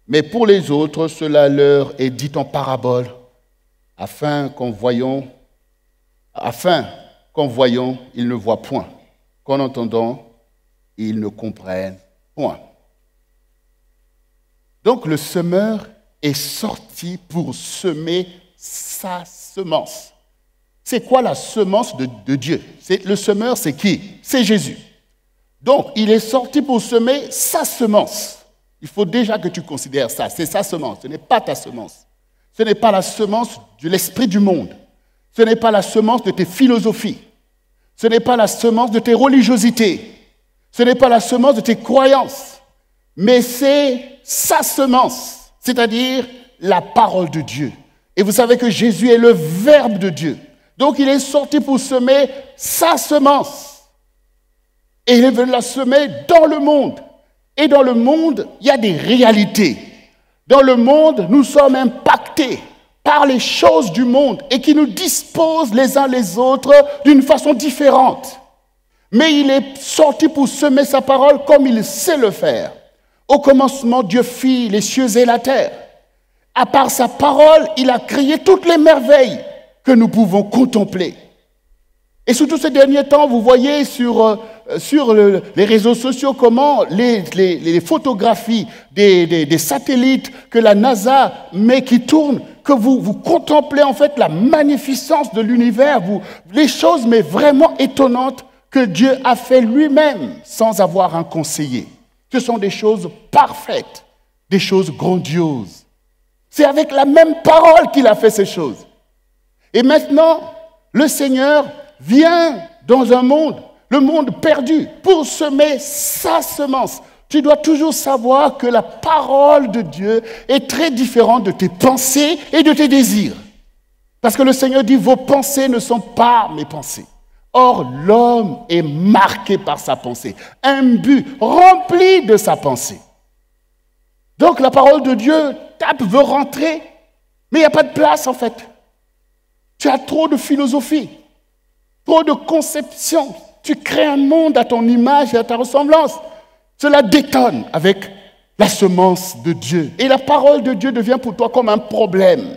A: mais pour les autres, cela leur est dit en parabole, afin qu'en voyant, ils ne voient point, qu'en entendant, ils ne comprennent point. Donc le semeur est sorti pour semer sa semence. C'est quoi la semence de Dieu? Le semeur, c'est qui? C'est Jésus. Donc il est sorti pour semer sa semence. Il faut déjà que tu considères ça. C'est sa semence, ce n'est pas ta semence. Ce n'est pas la semence de l'esprit du monde. Ce n'est pas la semence de tes philosophies. ce n'est pas la semence de tes religiosités, ce n'est pas la semence de tes croyances, mais c'est sa semence, c'est-à-dire la parole de Dieu. Et vous savez que Jésus est le Verbe de Dieu. Donc il est sorti pour semer sa semence. Et il est venu la semer dans le monde. Et dans le monde, il y a des réalités. Dans le monde, nous sommes impactés par les choses du monde et qui nous disposent les uns les autres d'une façon différente. Mais il est sorti pour semer sa parole comme il sait le faire. Au commencement, Dieu fit les cieux et la terre. À part sa parole, il a créé toutes les merveilles que nous pouvons contempler. Et surtout ces derniers temps, vous voyez sur les réseaux sociaux comment les photographies des satellites que la NASA met qui tournent, que vous contemplez en fait la magnificence de l'univers, les choses mais vraiment étonnantes que Dieu a fait lui-même sans avoir un conseiller. Ce sont des choses parfaites, des choses grandioses. C'est avec la même parole qu'il a fait ces choses. Et maintenant, le Seigneur vient dans un monde, le monde perdu, pour semer sa semence. Tu dois toujours savoir que la parole de Dieu est très différente de tes pensées et de tes désirs. Parce que le Seigneur dit, vos pensées ne sont pas mes pensées. Or, l'homme est marqué par sa pensée, imbu, rempli de sa pensée. Donc, la parole de Dieu veut rentrer, mais il n'y a pas de place en fait. Tu as trop de philosophie, trop de conceptions. Tu crées un monde à ton image et à ta ressemblance. Cela détonne avec la semence de Dieu. Et la parole de Dieu devient pour toi comme un problème.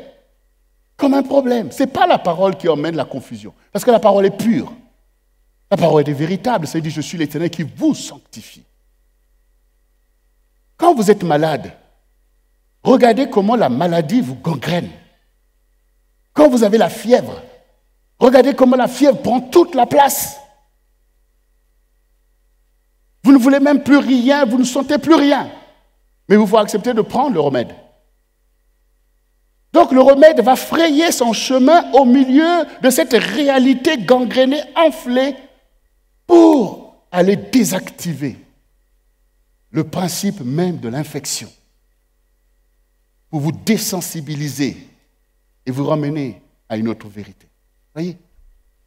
A: Comme un problème. Ce n'est pas la parole qui emmène la confusion. Parce que la parole est pure. La parole est véritable. Ça dit, je suis l'Éternel qui vous sanctifie. Quand vous êtes malade, regardez comment la maladie vous gangrène. Quand vous avez la fièvre, regardez comment la fièvre prend toute la place. Vous ne voulez même plus rien, vous ne sentez plus rien. Mais il faut accepter de prendre le remède. Donc le remède va frayer son chemin au milieu de cette réalité gangrénée, enflée, pour aller désactiver le principe même de l'infection, pour vous désensibiliser et vous ramener à une autre vérité. Voyez?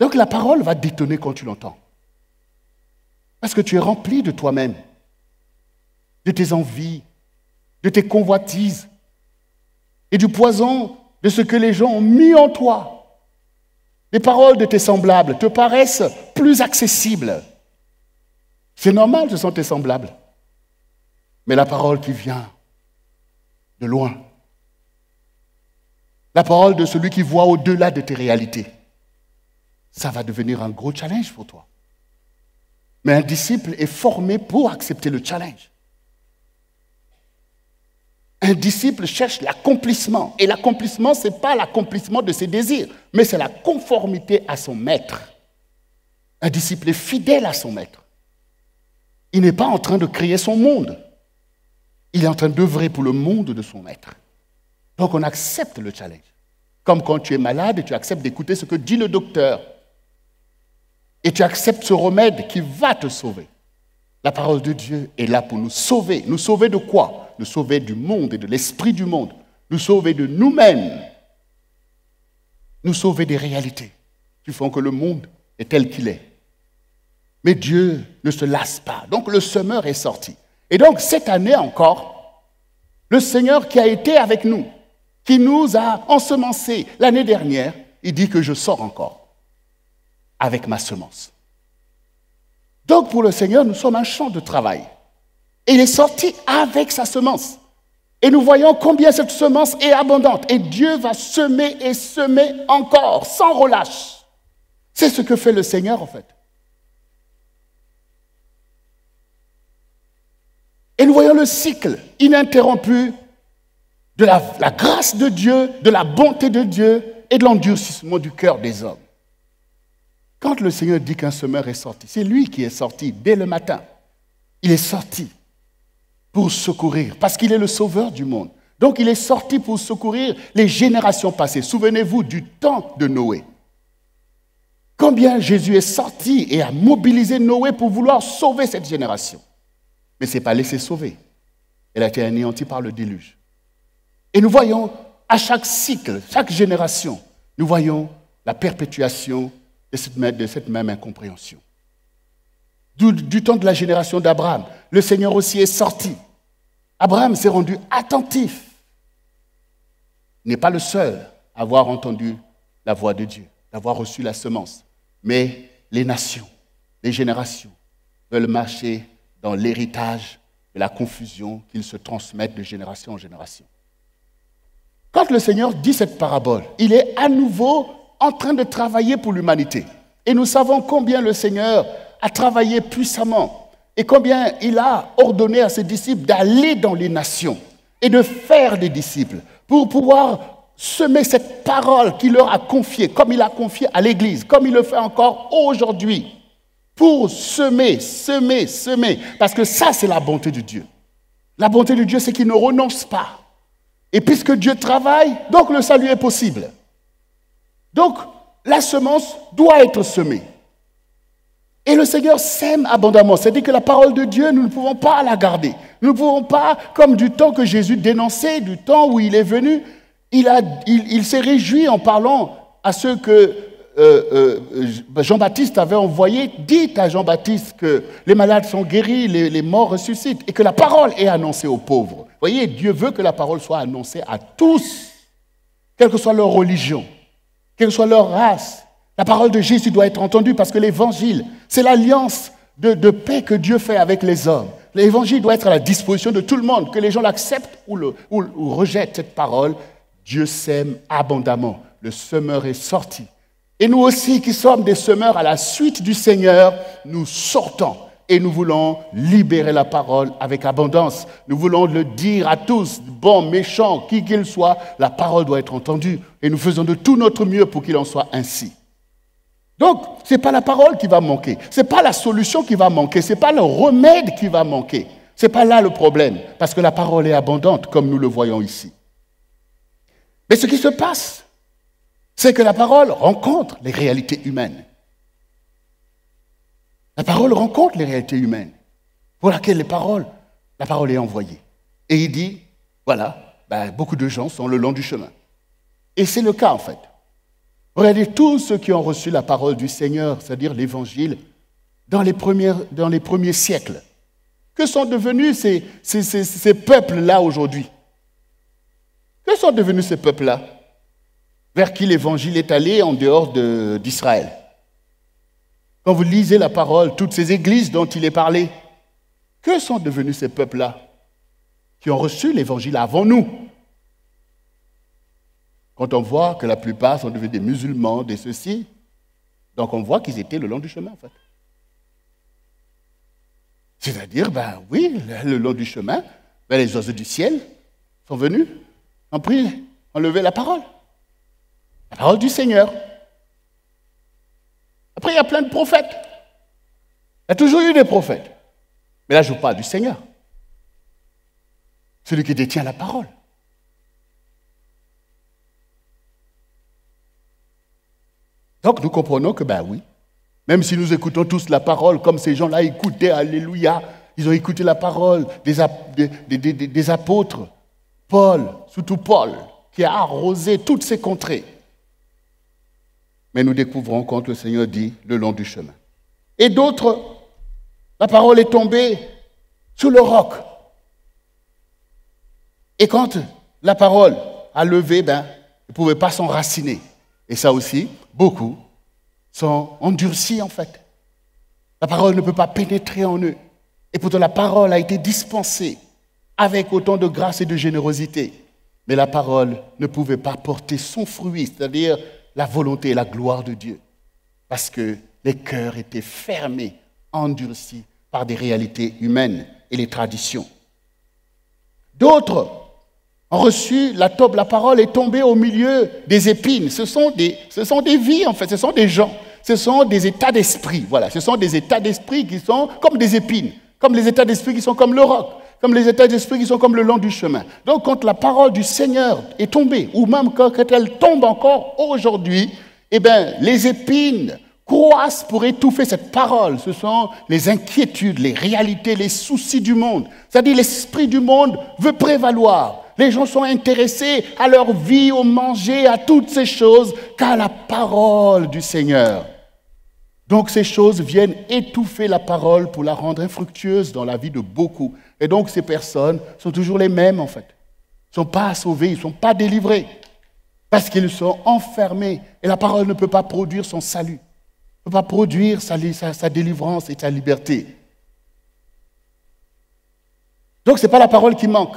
A: Donc la parole va détonner quand tu l'entends. Parce que tu es rempli de toi-même, de tes envies, de tes convoitises et du poison de ce que les gens ont mis en toi. Les paroles de tes semblables te paraissent plus accessibles. C'est normal, ce sont tes semblables. Mais la parole qui vient de loin, la parole de celui qui voit au-delà de tes réalités, ça va devenir un gros challenge pour toi. Mais un disciple est formé pour accepter le challenge. Un disciple cherche l'accomplissement. Et l'accomplissement, ce n'est pas l'accomplissement de ses désirs, mais c'est la conformité à son maître. Un disciple est fidèle à son maître. Il n'est pas en train de créer son monde. Il est en train d'œuvrer pour le monde de son maître. Donc on accepte le challenge. Comme quand tu es malade et tu acceptes d'écouter ce que dit le docteur. Et tu acceptes ce remède qui va te sauver. La parole de Dieu est là pour nous sauver. Nous sauver de quoi? Nous sauver du monde et de l'esprit du monde. Nous sauver de nous-mêmes. Nous sauver des réalités qui font que le monde est tel qu'il est. Mais Dieu ne se lasse pas. Donc le semeur est sorti. Et donc cette année encore, le Seigneur qui a été avec nous, qui nous a ensemencés l'année dernière, il dit que je sors encore avec ma semence. Donc pour le Seigneur, nous sommes un champ de travail. Et il est sorti avec sa semence. Et nous voyons combien cette semence est abondante. Et Dieu va semer et semer encore, sans relâche. C'est ce que fait le Seigneur en fait. Et nous voyons le cycle ininterrompu de la grâce de Dieu, de la bonté de Dieu et de l'endurcissement du cœur des hommes. Quand le Seigneur dit qu'un semeur est sorti, c'est lui qui est sorti dès le matin. Il est sorti pour secourir, parce qu'il est le sauveur du monde. Donc il est sorti pour secourir les générations passées. Souvenez-vous du temps de Noé. Combien Jésus est sorti et a mobilisé Noé pour vouloir sauver cette génération. Mais ce n'est pas laissé sauver. Elle a été anéantie par le déluge. Et nous voyons, à chaque cycle, chaque génération, nous voyons la perpétuation de cette même incompréhension. Du temps de la génération d'Abraham, le Seigneur aussi est sorti. Abraham s'est rendu attentif. Il n'est pas le seul à avoir entendu la voix de Dieu, d'avoir reçu la semence. Mais les nations, les générations veulent marcher dans l'héritage de la confusion qu'ils se transmettent de génération en génération. Quand le Seigneur dit cette parabole, il est à nouveau en train de travailler pour l'humanité. Et nous savons combien le Seigneur a travaillé puissamment et combien il a ordonné à ses disciples d'aller dans les nations et de faire des disciples pour pouvoir semer cette parole qu'il leur a confiée, comme il a confié à l'Église, comme il le fait encore aujourd'hui, pour semer. Parce que ça, c'est la bonté de Dieu. La bonté de Dieu, c'est qu'il ne renonce pas. Et puisque Dieu travaille, donc le salut est possible. Donc, la semence doit être semée. Et le Seigneur sème abondamment. C'est-à-dire que la parole de Dieu, nous ne pouvons pas la garder. Nous ne pouvons pas, comme du temps que Jésus dénonçait, du temps où il est venu, il s'est réjoui en parlant à ceux que Jean-Baptiste avait envoyés. Dites à Jean-Baptiste que les malades sont guéris, les morts ressuscitent, et que la parole est annoncée aux pauvres. Vous voyez, Dieu veut que la parole soit annoncée à tous, quelle que soit leur religion, quelle que soit leur race. La parole de Jésus doit être entendue parce que l'évangile, c'est l'alliance de paix que Dieu fait avec les hommes. L'évangile doit être à la disposition de tout le monde, que les gens l'acceptent ou rejettent cette parole. Dieu sème abondamment. Le semeur est sorti. Et nous aussi qui sommes des semeurs à la suite du Seigneur, nous sortons et nous voulons libérer la parole avec abondance. Nous voulons le dire à tous, bons, méchants, qui qu'ils soient, la parole doit être entendue. Et nous faisons de tout notre mieux pour qu'il en soit ainsi. Donc, ce n'est pas la parole qui va manquer, ce n'est pas la solution qui va manquer, ce n'est pas le remède qui va manquer. Ce n'est pas là le problème, parce que la parole est abondante, comme nous le voyons ici. Mais ce qui se passe, c'est que la parole rencontre les réalités humaines. La parole rencontre les réalités humaines, pour laquelle la parole est envoyée. Et il dit, voilà, beaucoup de gens sont le long du chemin. Et c'est le cas en fait. Regardez tous ceux qui ont reçu la parole du Seigneur, c'est-à-dire l'Évangile, dans les premiers siècles. Que sont devenus ces peuples-là aujourd'hui? Que sont devenus ces peuples-là? Vers qui l'Évangile est allé en dehors d'Israël? Quand vous lisez la parole, toutes ces églises dont il est parlé, que sont devenus ces peuples-là qui ont reçu l'Évangile avant nous? Quand on voit que la plupart sont devenus des musulmans, des ceci, donc on voit qu'ils étaient le long du chemin, en fait. C'est-à-dire, oui, le long du chemin, les oiseaux du ciel sont venus, ont levé la parole du Seigneur. Après, il y a plein de prophètes. Il y a toujours eu des prophètes. Mais là, je vous parle du Seigneur. Celui qui détient la parole. Donc, nous comprenons que, oui, même si nous écoutons tous la parole, comme ces gens-là écoutaient, alléluia, ils ont écouté la parole des apôtres, Paul, surtout Paul, qui a arrosé toutes ces contrées. Mais nous découvrons quand le Seigneur dit le long du chemin. Et d'autres, la parole est tombée sur le roc. Et quand la parole a levé, ils ne pouvaient pas s'enraciner. Et ça aussi, beaucoup sont endurcis en fait. La parole ne peut pas pénétrer en eux. Et pourtant la parole a été dispensée avec autant de grâce et de générosité. Mais la parole ne pouvait pas porter son fruit, c'est-à-dire la volonté et la gloire de Dieu. Parce que les cœurs étaient fermés, endurcis par des réalités humaines et les traditions. D'autres ont reçu la parole est tombée au milieu des épines. Ce sont des vies, en fait, ce sont des gens, ce sont des états d'esprit. Voilà, ce sont des états d'esprit qui sont comme des épines, comme les états d'esprit qui sont comme le roc, comme les états d'esprit qui sont comme le long du chemin. Donc, quand la parole du Seigneur est tombée, ou même quand elle tombe encore aujourd'hui, les épines croissent pour étouffer cette parole. Ce sont les inquiétudes, les réalités, les soucis du monde. C'est-à-dire l'esprit du monde veut prévaloir. Les gens sont intéressés à leur vie, au manger, à toutes ces choses, qu'à la parole du Seigneur. Donc ces choses viennent étouffer la parole pour la rendre infructueuse dans la vie de beaucoup. Et donc ces personnes sont toujours les mêmes en fait. Ils ne sont pas sauvés, ils ne sont pas délivrés. Parce qu'ils sont enfermés. Et la parole ne peut pas produire son salut. Ne peut pas produire sa délivrance et sa liberté. Donc ce n'est pas la parole qui manque.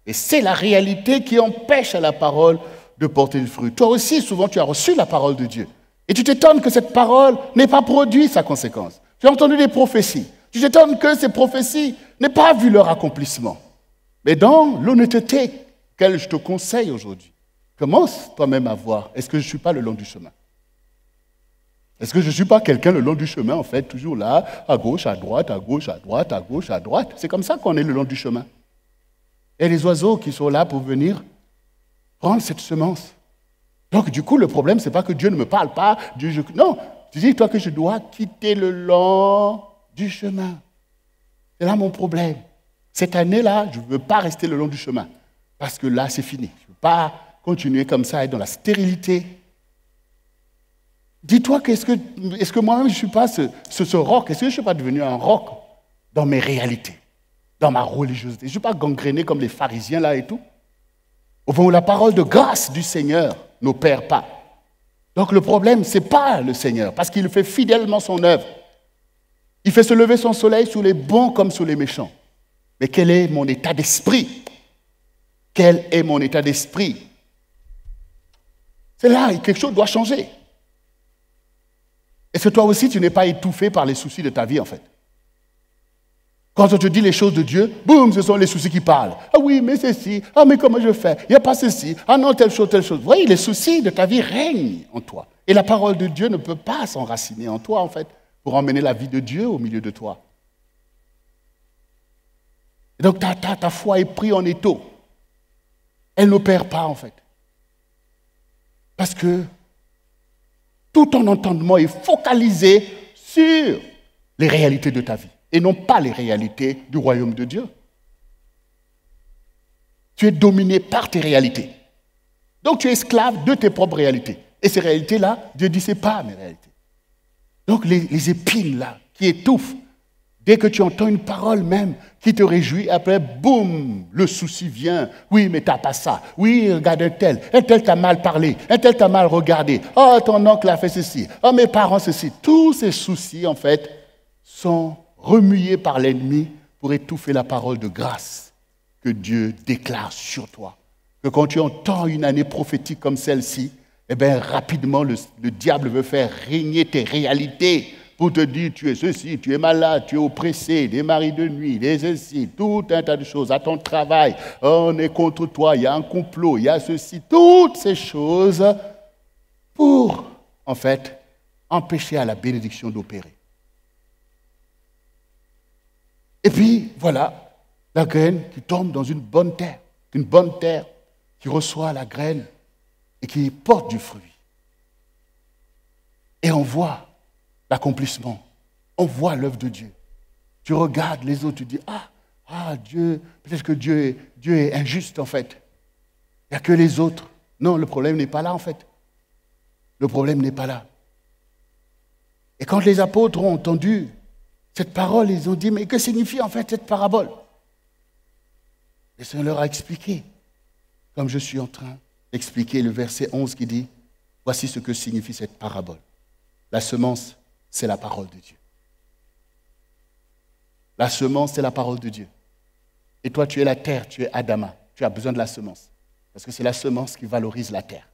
A: Et c'est la réalité qui empêche à la parole de porter le fruit. Toi aussi, souvent, tu as reçu la parole de Dieu. Et tu t'étonnes que cette parole n'ait pas produit sa conséquence. Tu as entendu des prophéties. Tu t'étonnes que ces prophéties n'aient pas vu leur accomplissement. Mais dans l'honnêteté qu'elle je te conseille aujourd'hui, commence toi-même à voir, est-ce que je ne suis pas le long du chemin? Est-ce que je ne suis pas quelqu'un le long du chemin, en fait, toujours là, à gauche, à droite, à gauche, à droite, à gauche, à droite? C'est comme ça qu'on est le long du chemin. Et les oiseaux qui sont là pour venir prendre cette semence. Donc, du coup, le problème, ce n'est pas que Dieu ne me parle pas. Non, tu dis, toi, que je dois quitter le long du chemin. C'est là mon problème. Cette année-là, je ne veux pas rester le long du chemin. Parce que là, c'est fini. Je ne veux pas continuer comme ça, être dans la stérilité. Dis-toi que est-ce que moi-même, je ne suis pas ce roc? Est-ce que je ne suis pas devenu un roc dans mes réalités, dans ma religiosité? Je ne suis pas gangréné comme les pharisiens là et tout. Au fond, la parole de grâce du Seigneur n'opère pas. Donc le problème, ce n'est pas le Seigneur, parce qu'il fait fidèlement son œuvre. Il fait se lever son soleil sur les bons comme sur les méchants. Mais quel est mon état d'esprit? Quel est mon état d'esprit? C'est là, quelque chose doit changer. Est-ce que toi aussi, tu n'es pas étouffé par les soucis de ta vie, en fait? Quand on te dit les choses de Dieu, boum, ce sont les soucis qui parlent. Ah oui, mais ceci, ah mais comment je fais? Il n'y a pas ceci, ah non, telle chose, telle chose. Vous voyez, les soucis de ta vie règnent en toi. Et la parole de Dieu ne peut pas s'enraciner en toi, en fait, pour emmener la vie de Dieu au milieu de toi. Et donc ta foi est prise en étau. Elle n'opère pas, en fait. Parce que tout ton entendement est focalisé sur les réalités de ta vie et non pas les réalités du royaume de Dieu. Tu es dominé par tes réalités. Donc tu es esclave de tes propres réalités. Et ces réalités-là, Dieu dit, ce n'est pas mes réalités. Donc les épines là, qui étouffent, dès que tu entends une parole même qui te réjouit, après, boum, le souci vient. Oui, mais t'as pas ça. Oui, regarde un tel t'a mal parlé, un tel t'a mal regardé. Oh, ton oncle a fait ceci. Oh, mes parents ceci. Tous ces soucis, en fait, sont remués par l'ennemi pour étouffer la parole de grâce que Dieu déclare sur toi. Que quand tu entends une année prophétique comme celle-ci, eh bien, rapidement, le diable veut faire régner tes réalités pour te dire, tu es ceci, tu es malade, tu es oppressé, des maris de nuit, des ceci, tout un tas de choses, à ton travail, on est contre toi, il y a un complot, il y a ceci, toutes ces choses pour, en fait, empêcher à la bénédiction d'opérer. Et puis, voilà, la graine qui tombe dans une bonne terre qui reçoit la graine et qui porte du fruit. Et on voit l'accomplissement, on voit l'œuvre de Dieu. Tu regardes les autres, tu dis, Dieu, peut-être que Dieu est injuste en fait. Il n'y a que les autres. Non, le problème n'est pas là en fait. Le problème n'est pas là. Et quand les apôtres ont entendu cette parole, ils ont dit, mais que signifie en fait cette parabole? Le Seigneur leur a expliqué, comme je suis en train d'expliquer le verset 11 qui dit, voici ce que signifie cette parabole. La semence, c'est la parole de Dieu. La semence, c'est la parole de Dieu. Et toi, tu es la terre, tu es Adama. Tu as besoin de la semence. Parce que c'est la semence qui valorise la terre.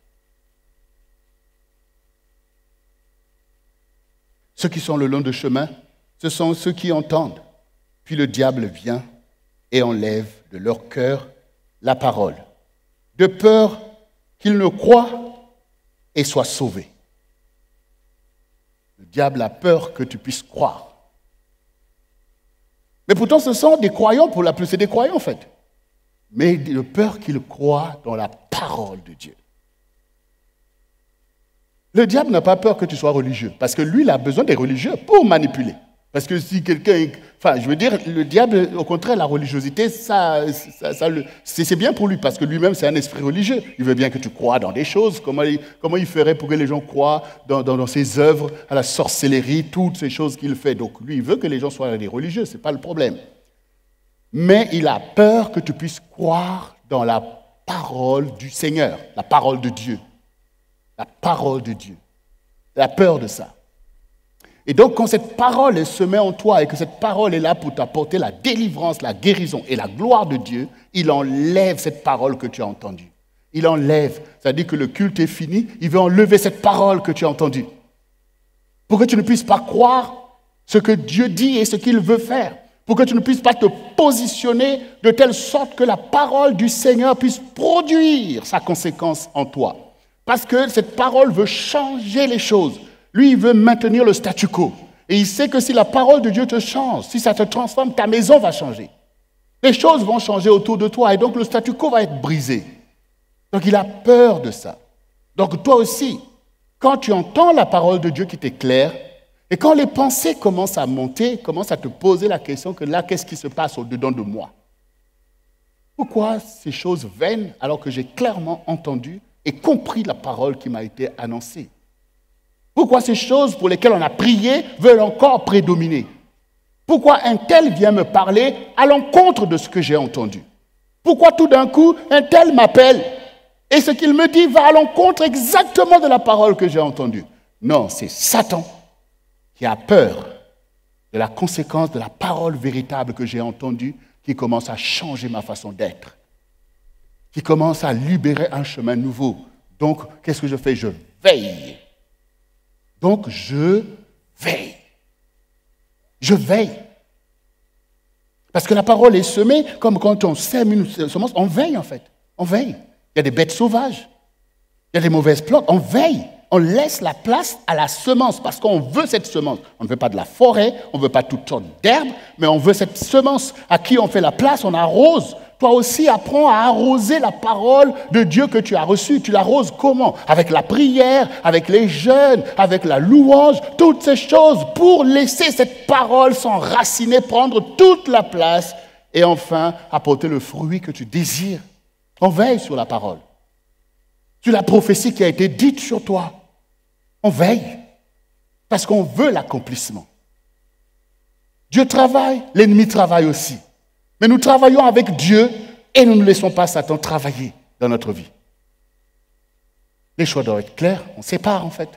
A: Ceux qui sont le long du chemin, ce sont ceux qui entendent. Puis le diable vient et enlève de leur cœur la parole, de peur qu'ils ne croient et soient sauvés. Le diable a peur que tu puisses croire. Mais pourtant, ce sont des croyants, pour la plus, c'est des croyants en fait. Mais de peur qu'ils croient dans la parole de Dieu. Le diable n'a pas peur que tu sois religieux, parce que lui, il a besoin des religieux pour manipuler. Parce que si quelqu'un... Enfin, je veux dire, le diable, au contraire, la religiosité, c'est bien pour lui, parce que lui-même, c'est un esprit religieux. Il veut bien que tu crois dans des choses. Comment il ferait pour que les gens croient dans ses œuvres, à la sorcellerie, toutes ces choses qu'il fait. Donc, lui, il veut que les gens soient des religieux, ce n'est pas le problème. Mais il a peur que tu puisses croire dans la parole du Seigneur, la parole de Dieu. La parole de Dieu. Il a peur de ça. Et donc, quand cette parole est semée en toi et que cette parole est là pour t'apporter la délivrance, la guérison et la gloire de Dieu, il enlève cette parole que tu as entendue. Il enlève. C'est-à-dire que le culte est fini, il veut enlever cette parole que tu as entendue. Pour que tu ne puisses pas croire ce que Dieu dit et ce qu'il veut faire. Pour que tu ne puisses pas te positionner de telle sorte que la parole du Seigneur puisse produire sa conséquence en toi. Parce que cette parole veut changer les choses. Lui, il veut maintenir le statu quo. Et il sait que si la parole de Dieu te change, si ça te transforme, ta maison va changer. Les choses vont changer autour de toi et donc le statu quo va être brisé. Donc il a peur de ça. Donc toi aussi, quand tu entends la parole de Dieu qui t'éclaire, et quand les pensées commencent à monter, commencent à te poser la question que là, qu'est-ce qui se passe au-dedans de moi? Pourquoi ces choses vaines alors que j'ai clairement entendu et compris la parole qui m'a été annoncée? Pourquoi ces choses pour lesquelles on a prié veulent encore prédominer? Pourquoi un tel vient me parler à l'encontre de ce que j'ai entendu? Pourquoi tout d'un coup un tel m'appelle et ce qu'il me dit va à l'encontre exactement de la parole que j'ai entendue? Non, c'est Satan qui a peur de la conséquence de la parole véritable que j'ai entendue qui commence à changer ma façon d'être, qui commence à libérer un chemin nouveau. Donc, qu'est-ce que je fais? Je veille. Donc, je veille. Je veille. Parce que la parole est semée, comme quand on sème une semence, on veille en fait. On veille. Il y a des bêtes sauvages. Il y a des mauvaises plantes. On veille. On laisse la place à la semence parce qu'on veut cette semence. On ne veut pas de la forêt, on ne veut pas toutes sortes d'herbes, mais on veut cette semence à qui on fait la place, on arrose. Toi aussi, apprends à arroser la parole de Dieu que tu as reçue. Tu l'arroses comment? Avec la prière, avec les jeûnes, avec la louange, toutes ces choses pour laisser cette parole s'enraciner, prendre toute la place et enfin apporter le fruit que tu désires. On veille sur la parole, sur la prophétie qui a été dite sur toi. On veille parce qu'on veut l'accomplissement. Dieu travaille, l'ennemi travaille aussi. Mais nous travaillons avec Dieu et nous ne laissons pas Satan travailler dans notre vie. Les choix doivent être clairs, on sépare en fait.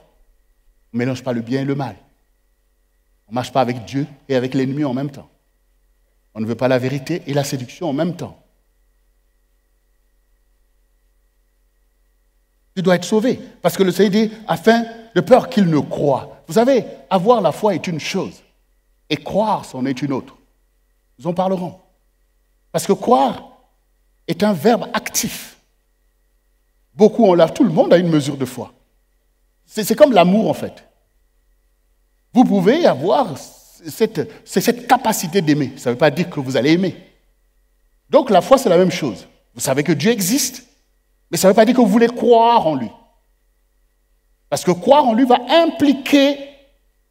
A: On ne mélange pas le bien et le mal. On ne marche pas avec Dieu et avec l'ennemi en même temps. On ne veut pas la vérité et la séduction en même temps. Tu dois être sauvé. Parce que le Seigneur dit, afin de peur qu'il ne croie. Vous savez, avoir la foi est une chose. Et croire, c'en est une autre. Nous en parlerons. Parce que croire est un verbe actif. Beaucoup ont tout le monde a une mesure de foi. C'est comme l'amour en fait. Vous pouvez avoir cette capacité d'aimer. Ça ne veut pas dire que vous allez aimer. Donc la foi c'est la même chose. Vous savez que Dieu existe, mais ça ne veut pas dire que vous voulez croire en lui. Parce que croire en lui va impliquer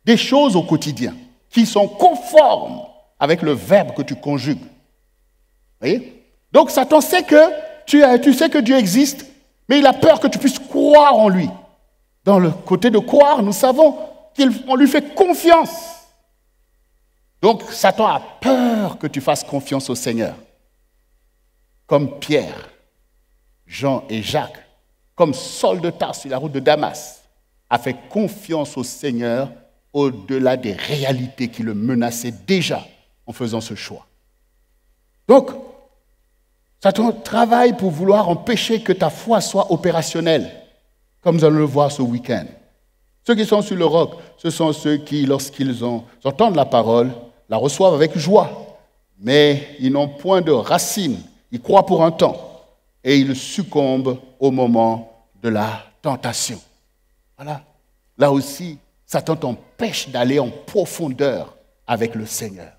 A: des choses au quotidien qui sont conformes avec le verbe que tu conjugues. Vous voyez? Donc Satan sait que tu sais que Dieu existe, mais il a peur que tu puisses croire en lui. Dans le côté de croire, nous savons qu'on lui fait confiance. Donc Satan a peur que tu fasses confiance au Seigneur. Comme Pierre, Jean et Jacques, comme Saul de Tarse sur la route de Damas, a fait confiance au Seigneur au-delà des réalités qui le menaçaient déjà en faisant ce choix. Donc, Satan travaille pour vouloir empêcher que ta foi soit opérationnelle, comme nous allons le voir ce week-end. Ceux qui sont sur le roc, ce sont ceux qui, lorsqu'ils entendent la parole, la reçoivent avec joie, mais ils n'ont point de racines. Ils croient pour un temps et ils succombent au moment de la tentation. Voilà. Là aussi, Satan t'empêche d'aller en profondeur avec le Seigneur.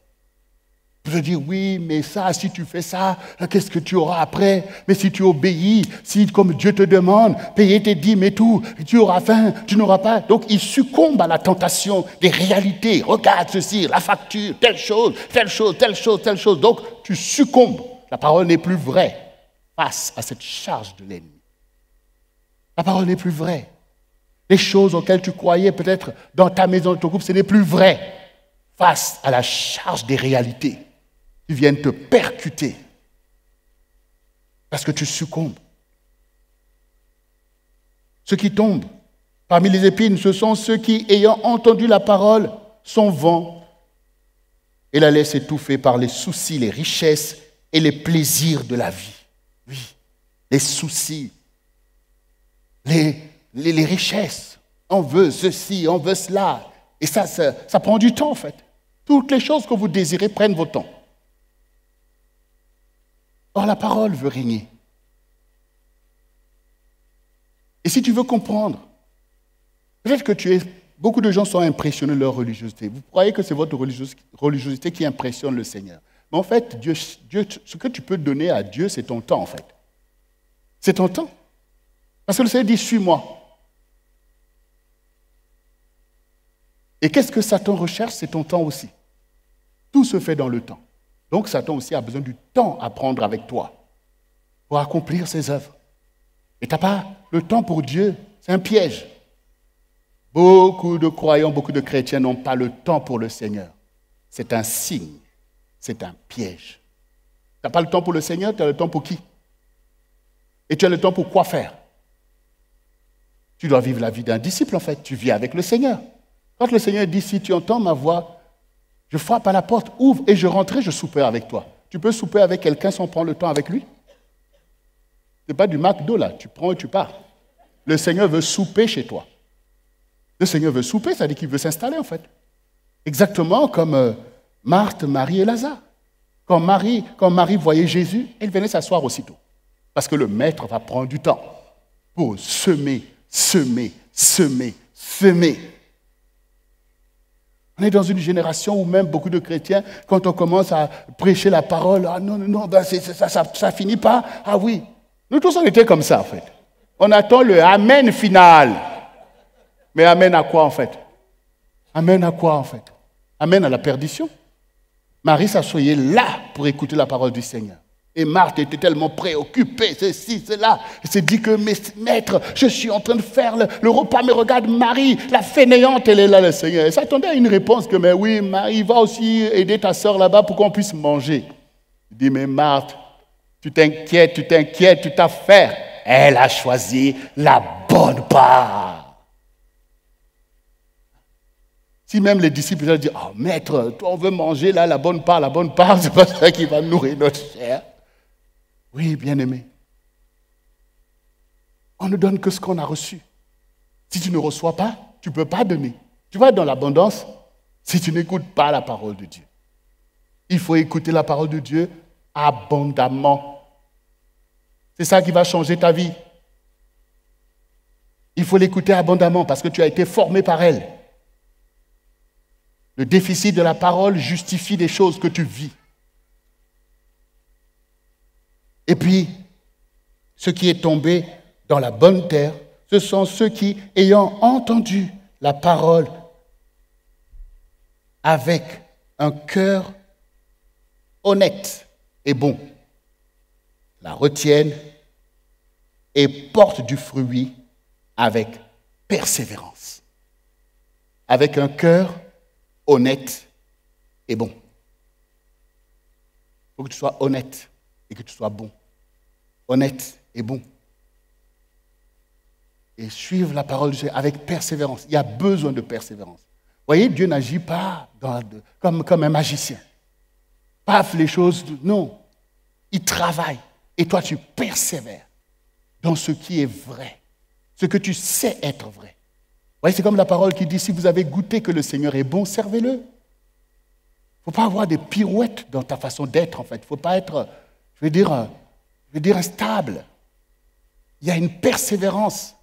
A: Pour te dire, oui, mais ça, si tu fais ça, qu'est-ce que tu auras après? Mais si tu obéis, si comme Dieu te demande, payer tes dîmes et tout, tu auras faim, tu n'auras pas. Donc, il succombe à la tentation des réalités. Regarde ceci, la facture, telle chose, telle chose, telle chose, telle chose. Donc, tu succombes. La parole n'est plus vraie face à cette charge de l'ennemi. La parole n'est plus vraie. Les choses auxquelles tu croyais peut-être dans ta maison, dans ton groupe, ce n'est plus vrai face à la charge des réalités qui viennent te percuter parce que tu succombes. Ceux qui tombent parmi les épines, ce sont ceux qui, ayant entendu la parole, sont vains et la laissent étouffer par les soucis, les richesses et les plaisirs de la vie. Oui, les soucis, les richesses. On veut ceci, on veut cela. Et ça prend du temps en fait. Toutes les choses que vous désirez prennent votre temps. Or, la parole veut régner. Et si tu veux comprendre, peut-être que beaucoup de gens sont impressionnés de leur religiosité. Vous croyez que c'est votre religiosité qui impressionne le Seigneur. Mais en fait, Dieu, ce que tu peux donner à Dieu, c'est ton temps en fait. C'est ton temps. Parce que le Seigneur dit, suis-moi. Et qu'est-ce que Satan recherche? C'est ton temps aussi. Tout se fait dans le temps. Donc Satan aussi a besoin du temps à prendre avec toi pour accomplir ses œuvres. Et tu n'as pas le temps pour Dieu, c'est un piège. Beaucoup de croyants, beaucoup de chrétiens n'ont pas le temps pour le Seigneur. C'est un signe, c'est un piège. Tu n'as pas le temps pour le Seigneur, tu as le temps pour qui? Et tu as le temps pour quoi faire? Tu dois vivre la vie d'un disciple en fait, tu vis avec le Seigneur. Quand le Seigneur dit, si tu entends ma voix, je frappe à la porte, ouvre et je rentrerai, je souperai avec toi. Tu peux souper avec quelqu'un sans prendre le temps avec lui? Ce n'est pas du McDo là, tu prends et tu pars. Le Seigneur veut souper chez toi. Le Seigneur veut souper, ça veut dire qu'il veut s'installer en fait. Exactement comme Marthe, Marie et Lazare. Quand Marie voyait Jésus, elle venait s'asseoir aussitôt. Parce que le maître va prendre du temps pour semer. On est dans une génération où même beaucoup de chrétiens, quand on commence à prêcher la parole, ah non, ben ça finit pas. Ah oui. Nous tous on était comme ça en fait. On attend le amen final. Mais amen à quoi en fait? Amen à quoi en fait? Amen à la perdition. Marie s'assoyait là pour écouter la parole du Seigneur. Et Marthe était tellement préoccupée, ceci, cela. Elle s'est dit que, maître, je suis en train de faire le repas, mais regarde Marie, la fainéante, elle est là, le Seigneur. Elle s'attendait à une réponse que, mais oui, Marie, va aussi aider ta sœur là-bas pour qu'on puisse manger. Il dit, mais Marthe, tu t'inquiètes, tu t'affaires. Elle a choisi la bonne part. Si même les disciples allaient dire, oh maître, toi on veut manger là la bonne part, c'est pas ça qui va nourrir notre chair. Oui, bien-aimé. On ne donne que ce qu'on a reçu. Si tu ne reçois pas, tu ne peux pas donner. Tu vas être dans l'abondance si tu n'écoutes pas la parole de Dieu. Il faut écouter la parole de Dieu abondamment. C'est ça qui va changer ta vie. Il faut l'écouter abondamment parce que tu as été formé par elle. Le déficit de la parole justifie des choses que tu vis. Et puis, ce qui est tombé dans la bonne terre, ce sont ceux qui, ayant entendu la parole avec un cœur honnête et bon, la retiennent et portent du fruit avec persévérance. Avec un cœur honnête et bon. Il faut que tu sois honnête et que tu sois bon. Honnête et bon. Et suivre la parole de Dieu avec persévérance. Il y a besoin de persévérance. Vous voyez, Dieu n'agit pas comme un magicien. Paf, les choses. Non. Il travaille. Et toi, tu persévères dans ce qui est vrai. Ce que tu sais être vrai. Vous voyez, c'est comme la parole qui dit, si vous avez goûté que le Seigneur est bon, servez-le. Il ne faut pas avoir des pirouettes dans ta façon d'être, en fait. Il ne faut pas être, je veux dire instable. Il y a une persévérance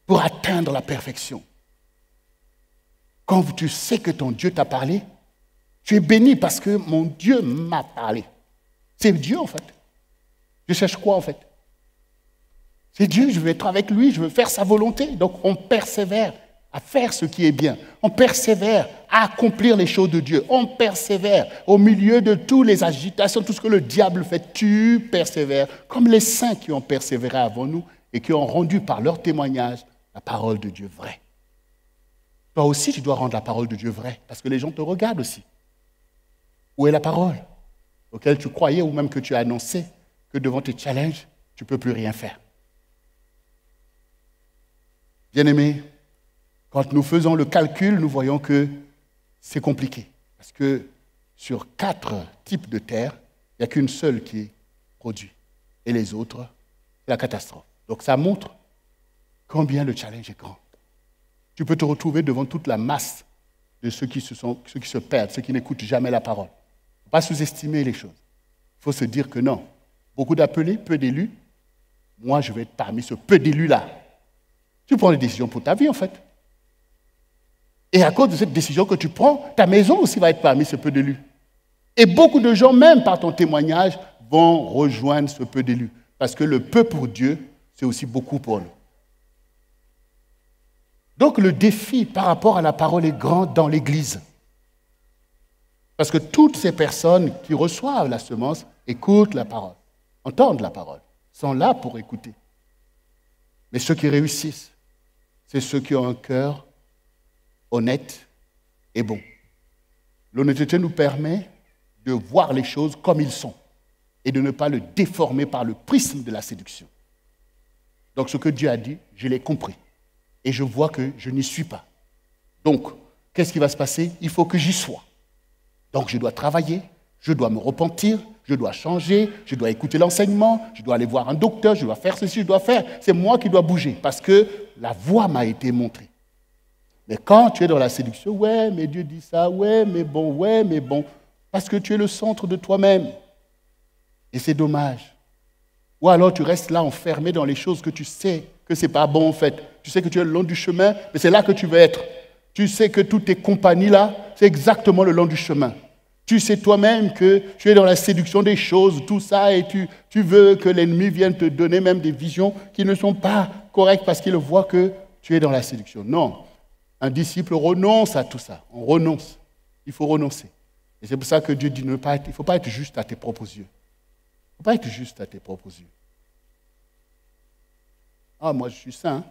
A: pour atteindre la perfection. Quand tu sais que ton Dieu t'a parlé, Tu es béni parce que mon Dieu m'a parlé. C'est Dieu en fait. Je cherche quoi en fait? C'est Dieu, je veux être avec lui, je veux faire sa volonté. Donc on persévère à faire ce qui est bien. On persévère à accomplir les choses de Dieu. On persévère au milieu de toutes les agitations, tout ce que le diable fait. Tu persévères, comme les saints qui ont persévéré avant nous et qui ont rendu par leur témoignage la parole de Dieu vraie. Toi aussi, tu dois rendre la parole de Dieu vraie, parce que les gens te regardent aussi. Où est la parole auquel tu croyais ou même que tu as annoncé que devant tes challenges, tu ne peux plus rien faire? Bien-aimés, quand nous faisons le calcul, nous voyons que c'est compliqué. Parce que sur 4 types de terre, il n'y a qu'une seule qui produit. Et les autres, c'est la catastrophe. Donc ça montre combien le challenge est grand. Tu peux te retrouver devant toute la masse de ceux qui se perdent, ceux qui n'écoutent jamais la parole. Il ne faut pas sous-estimer les choses. Il faut se dire que non. Beaucoup d'appelés, peu d'élus. Moi, je vais être parmi ce peu d'élus-là. Tu prends des décisions pour ta vie, en fait. Et à cause de cette décision que tu prends, ta maison aussi va être parmi ce peu d'élus. Et beaucoup de gens, même par ton témoignage, vont rejoindre ce peu d'élus. Parce que le peu pour Dieu, c'est aussi beaucoup pour nous. Donc le défi par rapport à la parole est grand dans l'Église. Parce que toutes ces personnes qui reçoivent la semence écoutent la parole, entendent la parole, sont là pour écouter. Mais ceux qui réussissent, c'est ceux qui ont un cœur honnête et bon. L'honnêteté nous permet de voir les choses comme ils sont et de ne pas le déformer par le prisme de la séduction. Donc ce que Dieu a dit, je l'ai compris. Et je vois que je n'y suis pas. Donc, qu'est-ce qui va se passer? Il faut que j'y sois. Donc, je dois travailler, je dois me repentir, je dois changer, je dois écouter l'enseignement, je dois aller voir un docteur, je dois faire ceci, je dois faire. C'est moi qui dois bouger parce que la voie m'a été montrée. Mais quand tu es dans la séduction, ouais, mais Dieu dit ça, ouais, mais bon, parce que tu es le centre de toi-même. Et c'est dommage. Ou alors tu restes là enfermé dans les choses que tu sais que ce n'est pas bon en fait. Tu sais que tu es le long du chemin, mais c'est là que tu veux être. Tu sais que toutes tes compagnies là, c'est exactement le long du chemin. Tu sais toi-même que tu es dans la séduction des choses, tout ça, et tu veux que l'ennemi vienne te donner même des visions qui ne sont pas correctes parce qu'il voit que tu es dans la séduction. Non, un disciple renonce à tout ça. On renonce. Il faut renoncer. Et c'est pour ça que Dieu dit il ne faut pas être juste à tes propres yeux. Il ne faut pas être juste à tes propres yeux. Ah, moi, je suis saint.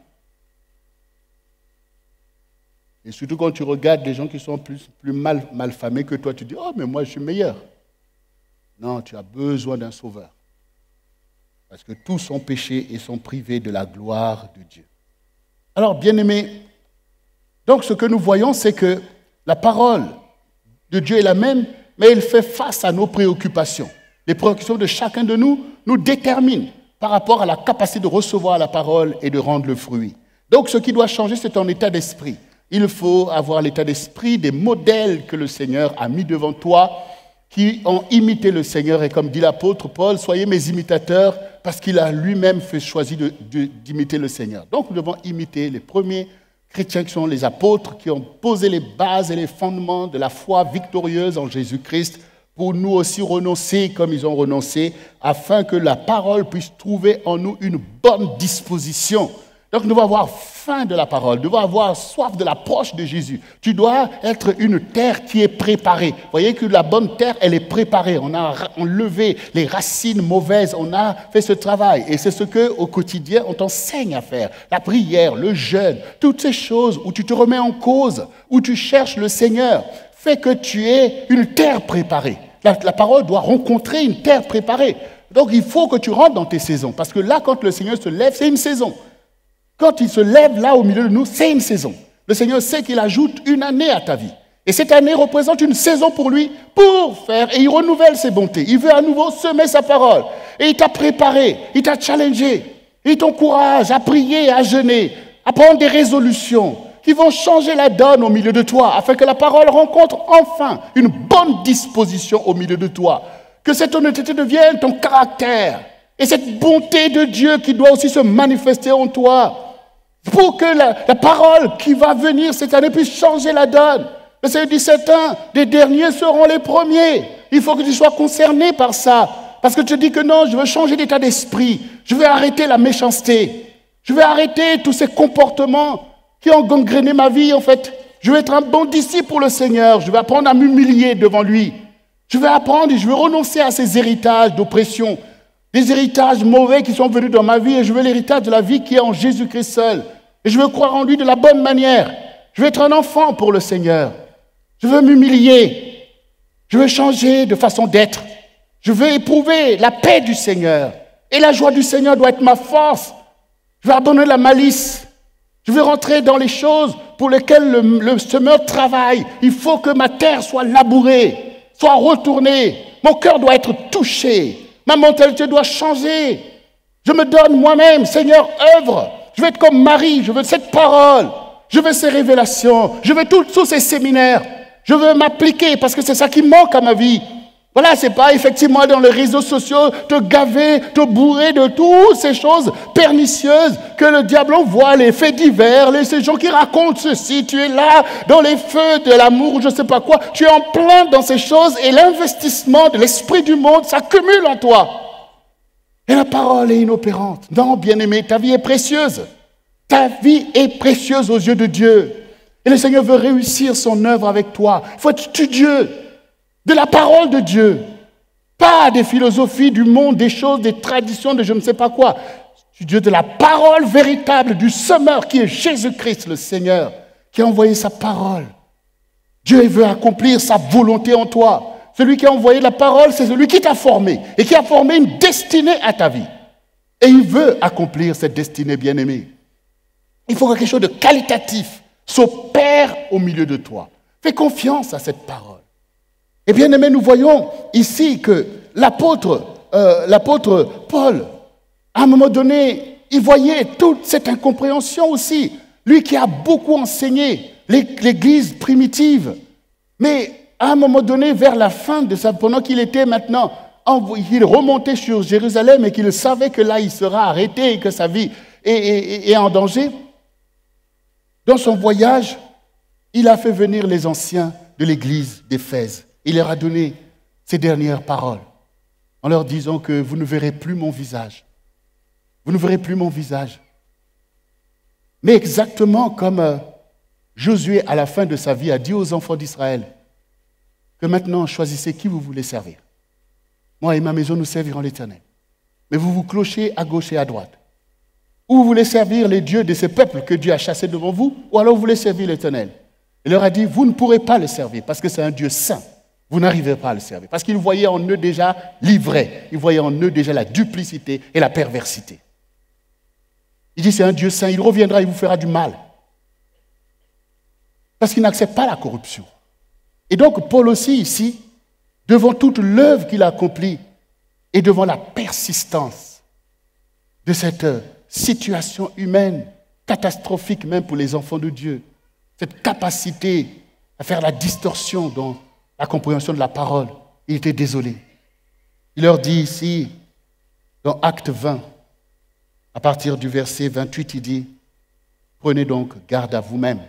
A: Et surtout quand tu regardes des gens qui sont plus malfamés que toi, tu dis, oh, mais moi, je suis meilleur. Non, tu as besoin d'un sauveur. Parce que tous sont péchés et sont privés de la gloire de Dieu. Alors, bien-aimés, donc ce que nous voyons, c'est que la parole de Dieu est la même, mais elle fait face à nos préoccupations. Les préoccupations de chacun de nous nous déterminent par rapport à la capacité de recevoir la parole et de rendre le fruit. Donc, ce qui doit changer, c'est ton état d'esprit. Il faut avoir l'état d'esprit des modèles que le Seigneur a mis devant toi, qui ont imité le Seigneur. Et comme dit l'apôtre Paul, soyez mes imitateurs, parce qu'il a lui-même choisi d'imiter le Seigneur. Donc, nous devons imiter les premiers chrétiens qui sont les apôtres, qui ont posé les bases et les fondements de la foi victorieuse en Jésus-Christ, pour nous aussi renoncer comme ils ont renoncé, afin que la parole puisse trouver en nous une bonne disposition. Donc nous devons avoir faim de la parole, nous devons avoir soif de l'approche de Jésus. Tu dois être une terre qui est préparée. Vous voyez que la bonne terre, elle est préparée. On a enlevé les racines mauvaises, on a fait ce travail. Et c'est ce qu'au quotidien, on t'enseigne à faire. La prière, le jeûne, toutes ces choses où tu te remets en cause, où tu cherches le Seigneur, fait que tu es une terre préparée. La parole doit rencontrer une terre préparée. Donc il faut que tu rentres dans tes saisons. Parce que là, quand le Seigneur se lève, c'est une saison. Quand il se lève là au milieu de nous, c'est une saison. Le Seigneur sait qu'il ajoute une année à ta vie. Et cette année représente une saison pour lui, pour faire, et il renouvelle ses bontés. Il veut à nouveau semer sa parole. Et il t'a préparé, il t'a challengé, il t'encourage à prier, à jeûner, à prendre des résolutions qui vont changer la donne au milieu de toi, afin que la parole rencontre enfin une bonne disposition au milieu de toi. Que cette honnêteté devienne ton caractère. Et cette bonté de Dieu qui doit aussi se manifester en toi. Pour que la parole qui va venir cette année puisse changer la donne. Le Seigneur dit, certains des derniers seront les premiers. Il faut que tu sois concerné par ça. Parce que tu dis que non, je veux changer d'état d'esprit. Je veux arrêter la méchanceté. Je veux arrêter tous ces comportements qui ont gangréné ma vie, en fait. Je veux être un bon disciple pour le Seigneur. Je veux apprendre à m'humilier devant lui. Je veux apprendre et je veux renoncer à ces héritages d'oppression. Des héritages mauvais qui sont venus dans ma vie. Et je veux l'héritage de la vie qui est en Jésus-Christ seul. Et je veux croire en lui de la bonne manière. Je veux être un enfant pour le Seigneur. Je veux m'humilier. Je veux changer de façon d'être. Je veux éprouver la paix du Seigneur. Et la joie du Seigneur doit être ma force. Je veux abandonner la malice. Je veux rentrer dans les choses pour lesquelles le semeur travaille. Il faut que ma terre soit labourée, soit retournée. Mon cœur doit être touché. Ma mentalité doit changer. Je me donne moi-même, Seigneur, œuvre. Je veux être comme Marie. Je veux cette parole. Je veux ces révélations. Je veux tous ces séminaires. Je veux m'appliquer parce que c'est ça qui manque à ma vie. Voilà, c'est pas effectivement dans les réseaux sociaux te gaver, te bourrer de toutes ces choses pernicieuses que le diable envoie, les faits divers, ces gens qui racontent ceci. Tu es là dans les feux de l'amour ou je ne sais pas quoi. Tu es en plein dans ces choses et l'investissement de l'esprit du monde s'accumule en toi. Et la parole est inopérante. Non, bien-aimé, ta vie est précieuse. Ta vie est précieuse aux yeux de Dieu. Et le Seigneur veut réussir son œuvre avec toi. Il faut être studieux de la parole de Dieu. Pas des philosophies du monde, des choses, des traditions, de je ne sais pas quoi. Studieux de la parole véritable du semeur qui est Jésus-Christ, le Seigneur, qui a envoyé sa parole. Dieu veut accomplir sa volonté en toi. Celui qui a envoyé la parole, c'est celui qui t'a formé et qui a formé une destinée à ta vie. Et il veut accomplir cette destinée, bien-aimée. Il faut que quelque chose de qualitatif s'opère au milieu de toi. Fais confiance à cette parole. Et bien aimé, nous voyons ici que l'apôtre Paul, à un moment donné, il voyait toute cette incompréhension aussi. Lui qui a beaucoup enseigné l'Église primitive. Mais à un moment donné, vers la fin de ça, pendant qu'il était maintenant, il remontait sur Jérusalem et qu'il savait que là, il sera arrêté et que sa vie est en danger. Dans son voyage, il a fait venir les anciens de l'église d'Éphèse. Il leur a donné ces dernières paroles en leur disant que vous ne verrez plus mon visage. Vous ne verrez plus mon visage. Mais exactement comme Josué, à la fin de sa vie, a dit aux enfants d'Israël que maintenant, choisissez qui vous voulez servir. Moi et ma maison, nous servirons l'Éternel. Mais vous vous clochez à gauche et à droite. Ou vous voulez servir les dieux de ces peuples que Dieu a chassés devant vous, ou alors vous voulez servir l'Éternel. Il leur a dit, vous ne pourrez pas le servir parce que c'est un Dieu saint. Vous n'arrivez pas à le servir. Parce qu'il voyait en eux déjà l'ivraie. Il voyait en eux déjà la duplicité et la perversité. Il dit, c'est un Dieu saint, il reviendra, il vous fera du mal. Parce qu'il n'accepte pas la corruption. Et donc, Paul aussi, ici, devant toute l'œuvre qu'il a accomplie et devant la persistance de cette situation humaine, catastrophique même pour les enfants de Dieu, cette capacité à faire la distorsion dans la compréhension de la parole, il était désolé. Il leur dit ici, dans Acte 20, à partir du verset 28, il dit, prenez donc garde à vous-même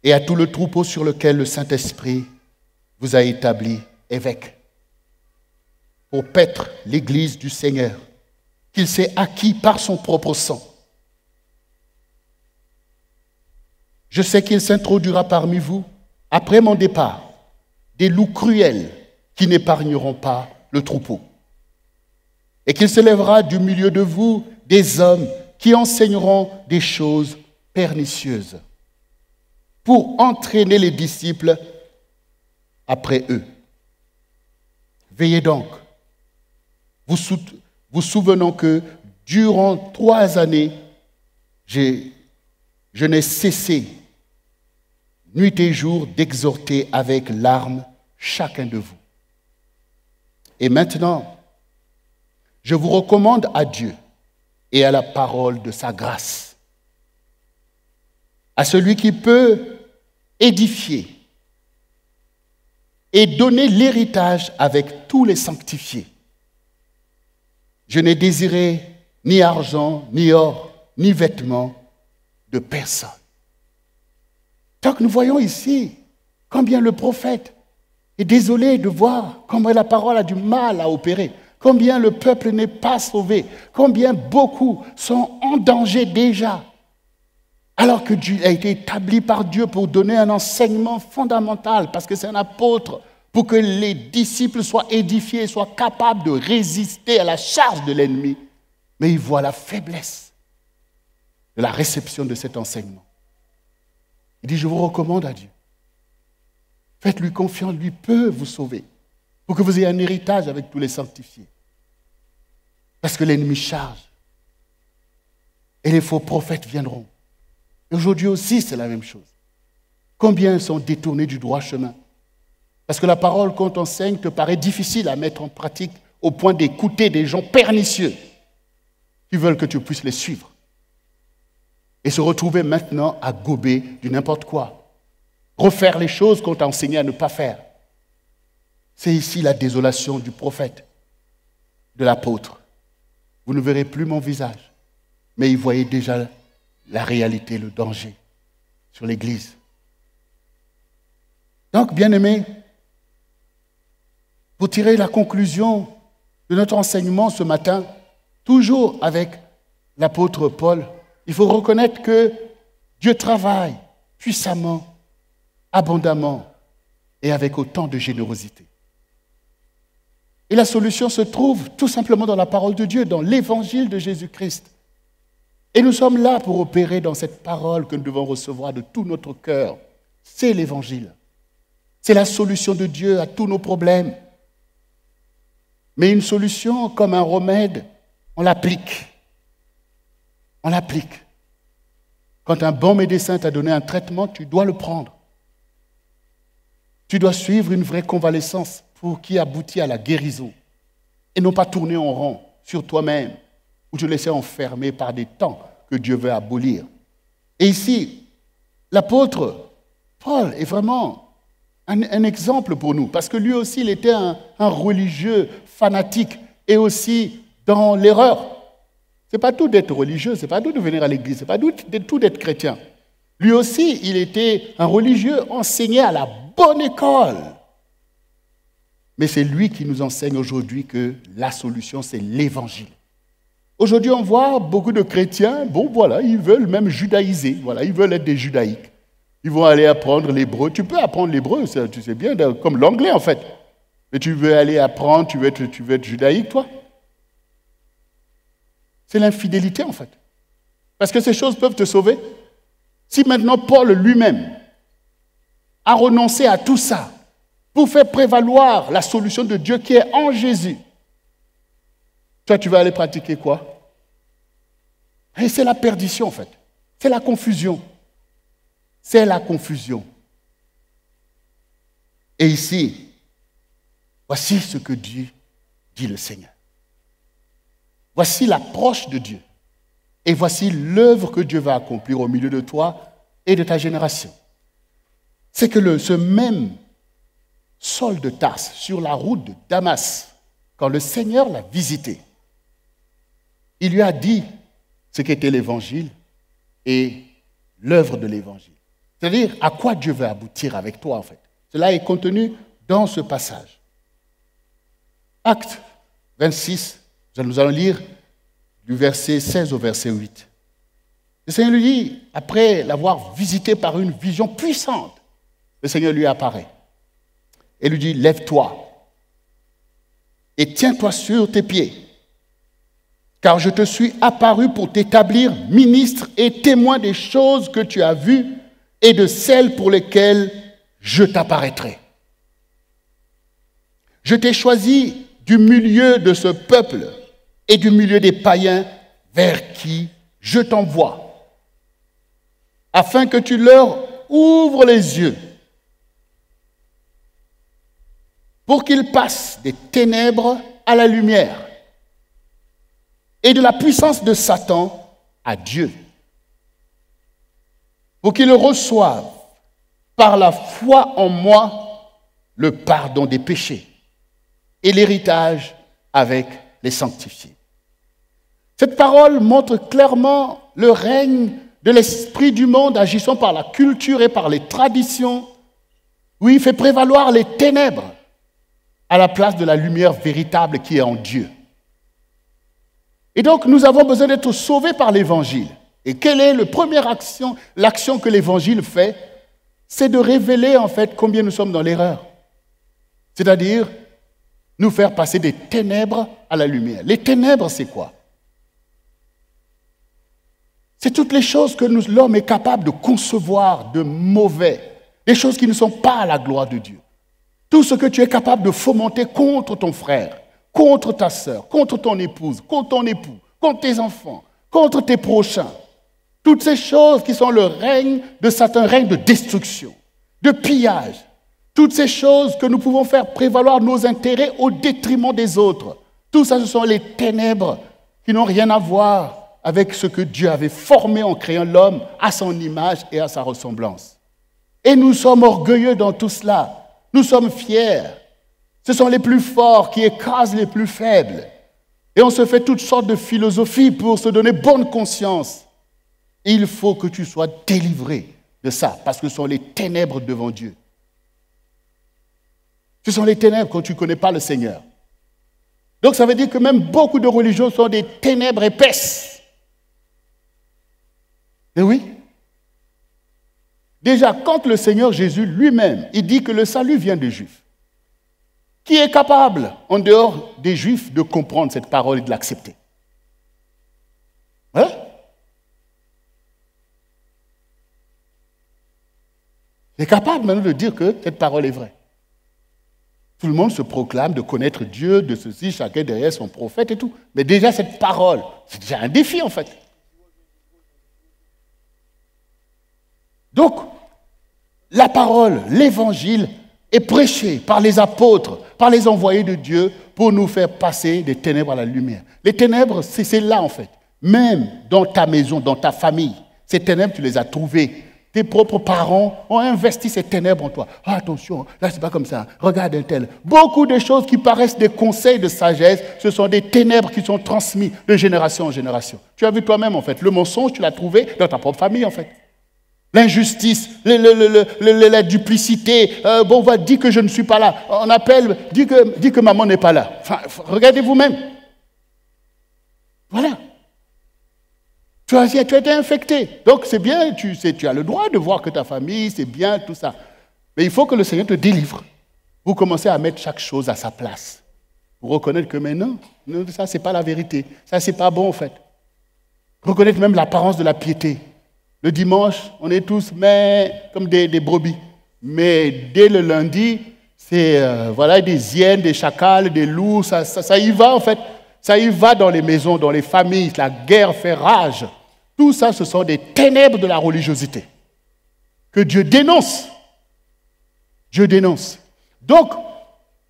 A: et à tout le troupeau sur lequel le Saint-Esprit vous a établi évêque, pour paître l'Église du Seigneur, qu'il s'est acquis par son propre sang. Je sais qu'il s'introduira parmi vous, après mon départ, des loups cruels qui n'épargneront pas le troupeau. Et qu'il se lèvera du milieu de vous des hommes qui enseigneront des choses pernicieuses pour entraîner les disciples après eux. Veillez donc, vous souvenant que durant 3 années, je n'ai cessé, nuit et jour, d'exhorter avec larmes chacun de vous. Et maintenant, je vous recommande à Dieu et à la parole de sa grâce, à celui qui peut édifier et donner l'héritage avec tous les sanctifiés. Je n'ai désiré ni argent, ni or, ni vêtements de personne. Donc nous voyons ici combien le prophète est désolé de voir comment la parole a du mal à opérer, combien le peuple n'est pas sauvé, combien beaucoup sont en danger déjà, alors que Dieu a été établi par Dieu pour donner un enseignement fondamental, parce que c'est un apôtre, pour que les disciples soient édifiés, soient capables de résister à la charge de l'ennemi. Mais il voit la faiblesse de la réception de cet enseignement. Il dit, je vous recommande à Dieu. Faites-lui confiance, lui peut vous sauver, pour que vous ayez un héritage avec tous les sanctifiés. Parce que l'ennemi charge. Et les faux prophètes viendront. Et aujourd'hui aussi, c'est la même chose. Combien sont détournés du droit chemin? Parce que la parole qu'on t'enseigne te paraît difficile à mettre en pratique au point d'écouter des gens pernicieux qui veulent que tu puisses les suivre. Et se retrouver maintenant à gober du n'importe quoi. Refaire les choses qu'on t'a enseigné à ne pas faire. C'est ici la désolation du prophète, de l'apôtre. Vous ne verrez plus mon visage, mais il voyait déjà la réalité, le danger sur l'Église. Donc, bien-aimés, pour tirer la conclusion de notre enseignement ce matin, toujours avec l'apôtre Paul, il faut reconnaître que Dieu travaille puissamment, abondamment et avec autant de générosité. Et la solution se trouve tout simplement dans la parole de Dieu, dans l'évangile de Jésus-Christ. Et nous sommes là pour opérer dans cette parole que nous devons recevoir de tout notre cœur. C'est l'évangile. C'est la solution de Dieu à tous nos problèmes. Mais une solution comme un remède, on l'applique. On l'applique. Quand un bon médecin t'a donné un traitement, tu dois le prendre. Tu dois suivre une vraie convalescence pour qui aboutit à la guérison. Et non pas tourner en rond sur toi-même ou te laisser enfermer par des temps que Dieu veut abolir. Et ici, l'apôtre Paul est vraiment un exemple pour nous, parce que lui aussi, il était un religieux fanatique et aussi dans l'erreur. Ce n'est pas tout d'être religieux, ce n'est pas tout de venir à l'église, ce n'est pas tout d'être chrétien. Lui aussi, il était un religieux enseigné à la bonne école. Mais c'est lui qui nous enseigne aujourd'hui que la solution, c'est l'évangile. Aujourd'hui, on voit beaucoup de chrétiens, bon voilà, ils veulent même judaïser, voilà, ils veulent être des judaïques. Ils vont aller apprendre l'hébreu. Tu peux apprendre l'hébreu, tu sais bien, comme l'anglais en fait. Mais tu veux aller apprendre, tu veux être judaïque, toi? C'est l'infidélité en fait. Parce que ces choses peuvent te sauver. Si maintenant Paul lui-même a renoncé à tout ça pour faire prévaloir la solution de Dieu qui est en Jésus, toi, tu vas aller pratiquer quoi? Et c'est la perdition, en fait. C'est la confusion. C'est la confusion. Et ici, voici ce que Dieu dit le Seigneur. Voici l'approche de Dieu. Et voici l'œuvre que Dieu va accomplir au milieu de toi et de ta génération. C'est que ce même Saul de Tarse, sur la route de Damas, quand le Seigneur l'a visité, il lui a dit ce qu'était l'évangile et l'œuvre de l'évangile. C'est-à-dire à quoi Dieu veut aboutir avec toi en fait. Cela est contenu dans ce passage. Acte 26, nous allons lire du verset 16 au verset 8. Le Seigneur lui dit, après l'avoir visité par une vision puissante, le Seigneur lui apparaît et lui dit, lève-toi et tiens-toi sur tes pieds. Car je te suis apparu pour t'établir ministre et témoin des choses que tu as vues et de celles pour lesquelles je t'apparaîtrai. Je t'ai choisi du milieu de ce peuple et du milieu des païens vers qui je t'envoie, afin que tu leur ouvres les yeux, pour qu'ils passent des ténèbres à la lumière, et de la puissance de Satan à Dieu, pour qu'ils reçoivent par la foi en moi le pardon des péchés et l'héritage avec les sanctifiés. Cette parole montre clairement le règne de l'esprit du monde, agissant par la culture et par les traditions. Oui, il fait prévaloir les ténèbres à la place de la lumière véritable qui est en Dieu. Et donc, nous avons besoin d'être sauvés par l'Évangile. Et quelle est la première action, l'action que l'Évangile fait? C'est de révéler en fait combien nous sommes dans l'erreur. C'est-à-dire, nous faire passer des ténèbres à la lumière. Les ténèbres, c'est quoi? C'est toutes les choses que l'homme est capable de concevoir de mauvais, des choses qui ne sont pas à la gloire de Dieu. Tout ce que tu es capable de fomenter contre ton frère, contre ta sœur, contre ton épouse, contre ton époux, contre tes enfants, contre tes prochains. Toutes ces choses qui sont le règne de Satan, un règne de destruction, de pillage. Toutes ces choses que nous pouvons faire prévaloir nos intérêts au détriment des autres. Tout ça, ce sont les ténèbres qui n'ont rien à voir avec ce que Dieu avait formé en créant l'homme à son image et à sa ressemblance. Et nous sommes orgueilleux dans tout cela. Nous sommes fiers. Ce sont les plus forts qui écrasent les plus faibles. Et on se fait toutes sortes de philosophies pour se donner bonne conscience. Et il faut que tu sois délivré de ça, parce que ce sont les ténèbres devant Dieu. Ce sont les ténèbres quand tu ne connais pas le Seigneur. Donc ça veut dire que même beaucoup de religions sont des ténèbres épaisses. Et oui. Déjà, quand le Seigneur Jésus lui-même, il dit que le salut vient des Juifs, qui est capable, en dehors des Juifs, de comprendre cette parole et de l'accepter? Hein? Il est capable maintenant de dire que cette parole est vraie. Tout le monde se proclame de connaître Dieu, de ceci, chacun derrière son prophète et tout. Mais déjà, cette parole, c'est déjà un défi en fait. Donc, la parole, l'évangile est prêché par les apôtres, par les envoyés de Dieu pour nous faire passer des ténèbres à la lumière. Les ténèbres, c'est là en fait. Même dans ta maison, dans ta famille, ces ténèbres, tu les as trouvées. Tes propres parents ont investi ces ténèbres en toi. Ah, attention, là, c'est pas comme ça. Regarde un tel. Beaucoup de choses qui paraissent des conseils de sagesse, ce sont des ténèbres qui sont transmis de génération en génération. Tu as vu toi-même, en fait. Le mensonge, tu l'as trouvé dans ta propre famille, en fait. L'injustice, la duplicité. Bon, on va dire que je ne suis pas là. On appelle, dit que maman n'est pas là. Enfin, regardez vous-même. Voilà. Tu as été infecté. Donc c'est bien, tu as le droit de voir que ta famille, c'est bien, tout ça. Mais il faut que le Seigneur te délivre. Vous commencez à mettre chaque chose à sa place. Vous reconnaître que maintenant, ça, c'est pas la vérité. Ça, c'est pas bon, en fait. Reconnaître même l'apparence de la piété. Le dimanche, on est tous comme des brebis. Mais dès le lundi, c'est voilà, des hyènes, des chacals, des loups, ça y va, en fait. Ça y va dans les maisons, dans les familles. La guerre fait rage. Tout ça, ce sont des ténèbres de la religiosité que Dieu dénonce. Dieu dénonce. Donc,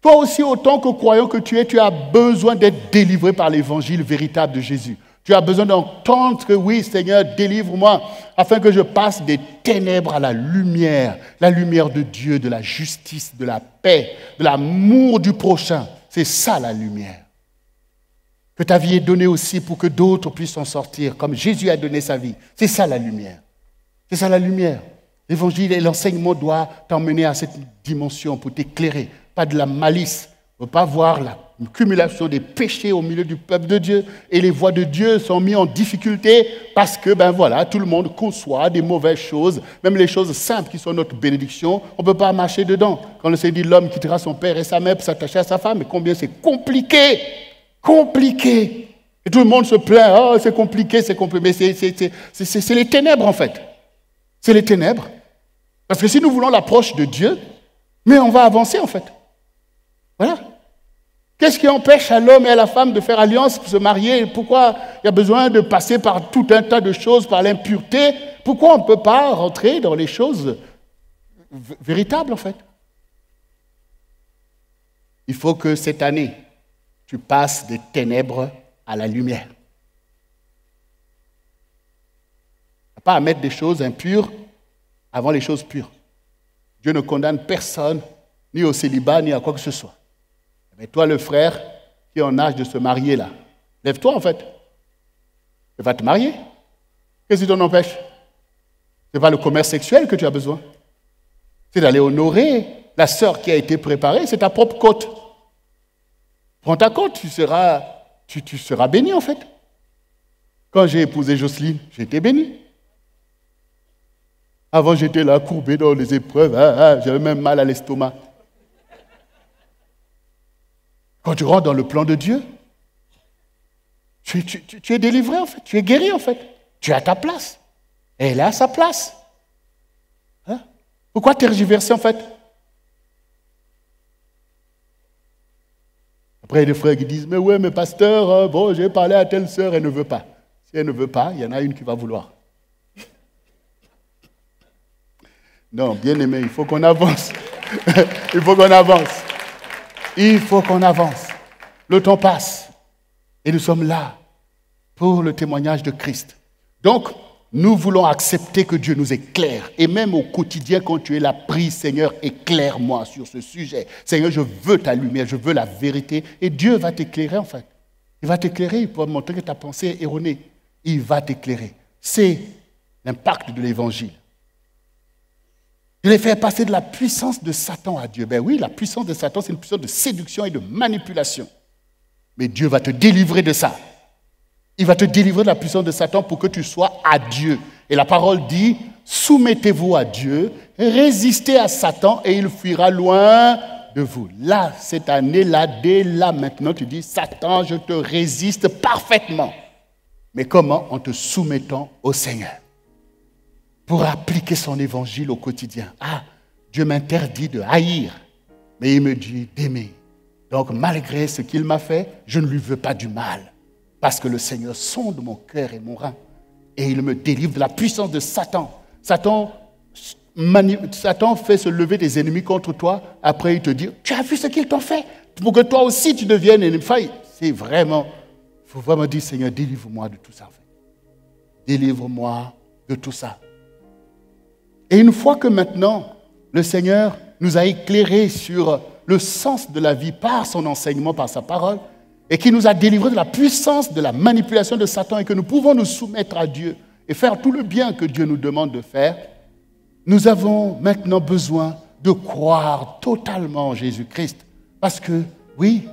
A: toi aussi, autant que croyant que tu es, tu as besoin d'être délivré par l'évangile véritable de Jésus. Tu as besoin d'entendre que oui, Seigneur, délivre-moi, afin que je passe des ténèbres à la lumière de Dieu, de la justice, de la paix, de l'amour du prochain. C'est ça la lumière. Que ta vie est donnée aussi pour que d'autres puissent s'en sortir, comme Jésus a donné sa vie. C'est ça la lumière. C'est ça la lumière. L'évangile et l'enseignement doivent t'emmener à cette dimension pour t'éclairer. Pas de la malice. On ne peut pas voir la cumulation des péchés au milieu du peuple de Dieu. Et les voies de Dieu sont mises en difficulté parce que, tout le monde conçoit des mauvaises choses. Même les choses simples qui sont notre bénédiction, on ne peut pas marcher dedans. Quand le Seigneur dit l'homme quittera son père et sa mère pour s'attacher à sa femme, mais combien c'est compliqué! Compliqué. Et tout le monde se plaint, oh, c'est compliqué, mais c'est les ténèbres en fait. C'est les ténèbres. Parce que si nous voulons l'approche de Dieu, mais on va avancer en fait. Voilà. Qu'est-ce qui empêche à l'homme et à la femme de faire alliance, de se marier? Pourquoi il y a besoin de passer par tout un tas de choses, par l'impureté? Pourquoi on ne peut pas rentrer dans les choses véritables en fait? Il faut que cette année, tu passes des ténèbres à la lumière. Tu n'as pas à mettre des choses impures avant les choses pures. Dieu ne condamne personne, ni au célibat, ni à quoi que ce soit. Mais toi, le frère qui est en âge de se marier là, lève-toi en fait. Tu vas te marier. Qu'est-ce qui t'en empêche? Ce n'est pas le commerce sexuel que tu as besoin. C'est d'aller honorer la sœur qui a été préparée, c'est ta propre côte. Prends ta côte, tu seras béni en fait. Quand j'ai épousé Jocelyne, j'ai été béni. Avant, j'étais là, courbé dans les épreuves, j'avais même mal à l'estomac. Quand tu rentres dans le plan de Dieu, tu es délivré en fait, tu es guéri en fait. Tu es à ta place. Et elle est à sa place. Hein? Pourquoi tergiverser en fait? Après, il y a des frères qui disent, mais ouais, mais pasteur, bon, j'ai parlé à telle sœur, elle ne veut pas. Si elle ne veut pas, il y en a une qui va vouloir. Non, bien aimé, il faut qu'on avance. Il faut qu'on avance. Il faut qu'on avance. Le temps passe. Et nous sommes là pour le témoignage de Christ. Donc, nous voulons accepter que Dieu nous éclaire. Et même au quotidien, quand tu es là, prie, Seigneur, éclaire-moi sur ce sujet. Seigneur, je veux ta lumière, je veux la vérité. Et Dieu va t'éclairer, en fait. Il va t'éclairer, il peut montrer que ta pensée est erronée. Il va t'éclairer. C'est l'impact de l'évangile. Je l'ai fait passer de la puissance de Satan à Dieu. Ben oui, la puissance de Satan, c'est une puissance de séduction et de manipulation. Mais Dieu va te délivrer de ça. Il va te délivrer de la puissance de Satan pour que tu sois à Dieu. Et la parole dit, soumettez-vous à Dieu, résistez à Satan et il fuira loin de vous. Là, cette année-là, dès là maintenant, tu dis, Satan, je te résiste parfaitement. Mais comment? En te soumettant au Seigneur. Pour appliquer son évangile au quotidien. Ah, Dieu m'interdit de haïr, mais il me dit d'aimer. Donc, malgré ce qu'il m'a fait, je ne lui veux pas du mal. Parce que le Seigneur sonde mon cœur et mon rein. Et il me délivre de la puissance de Satan. Satan fait se lever des ennemis contre toi. Après, il te dit, tu as vu ce qu'ils t'ont fait? Pour que toi aussi, tu deviennes ennemi. C'est vraiment, il faut vraiment dire, Seigneur, délivre-moi de tout ça. En fait. Délivre-moi de tout ça. Et une fois que maintenant, le Seigneur nous a éclairés sur le sens de la vie par son enseignement, par sa parole, et qui nous a délivrés de la puissance de la manipulation de Satan et que nous pouvons nous soumettre à Dieu et faire tout le bien que Dieu nous demande de faire, nous avons maintenant besoin de croire totalement en Jésus-Christ. Parce que, oui,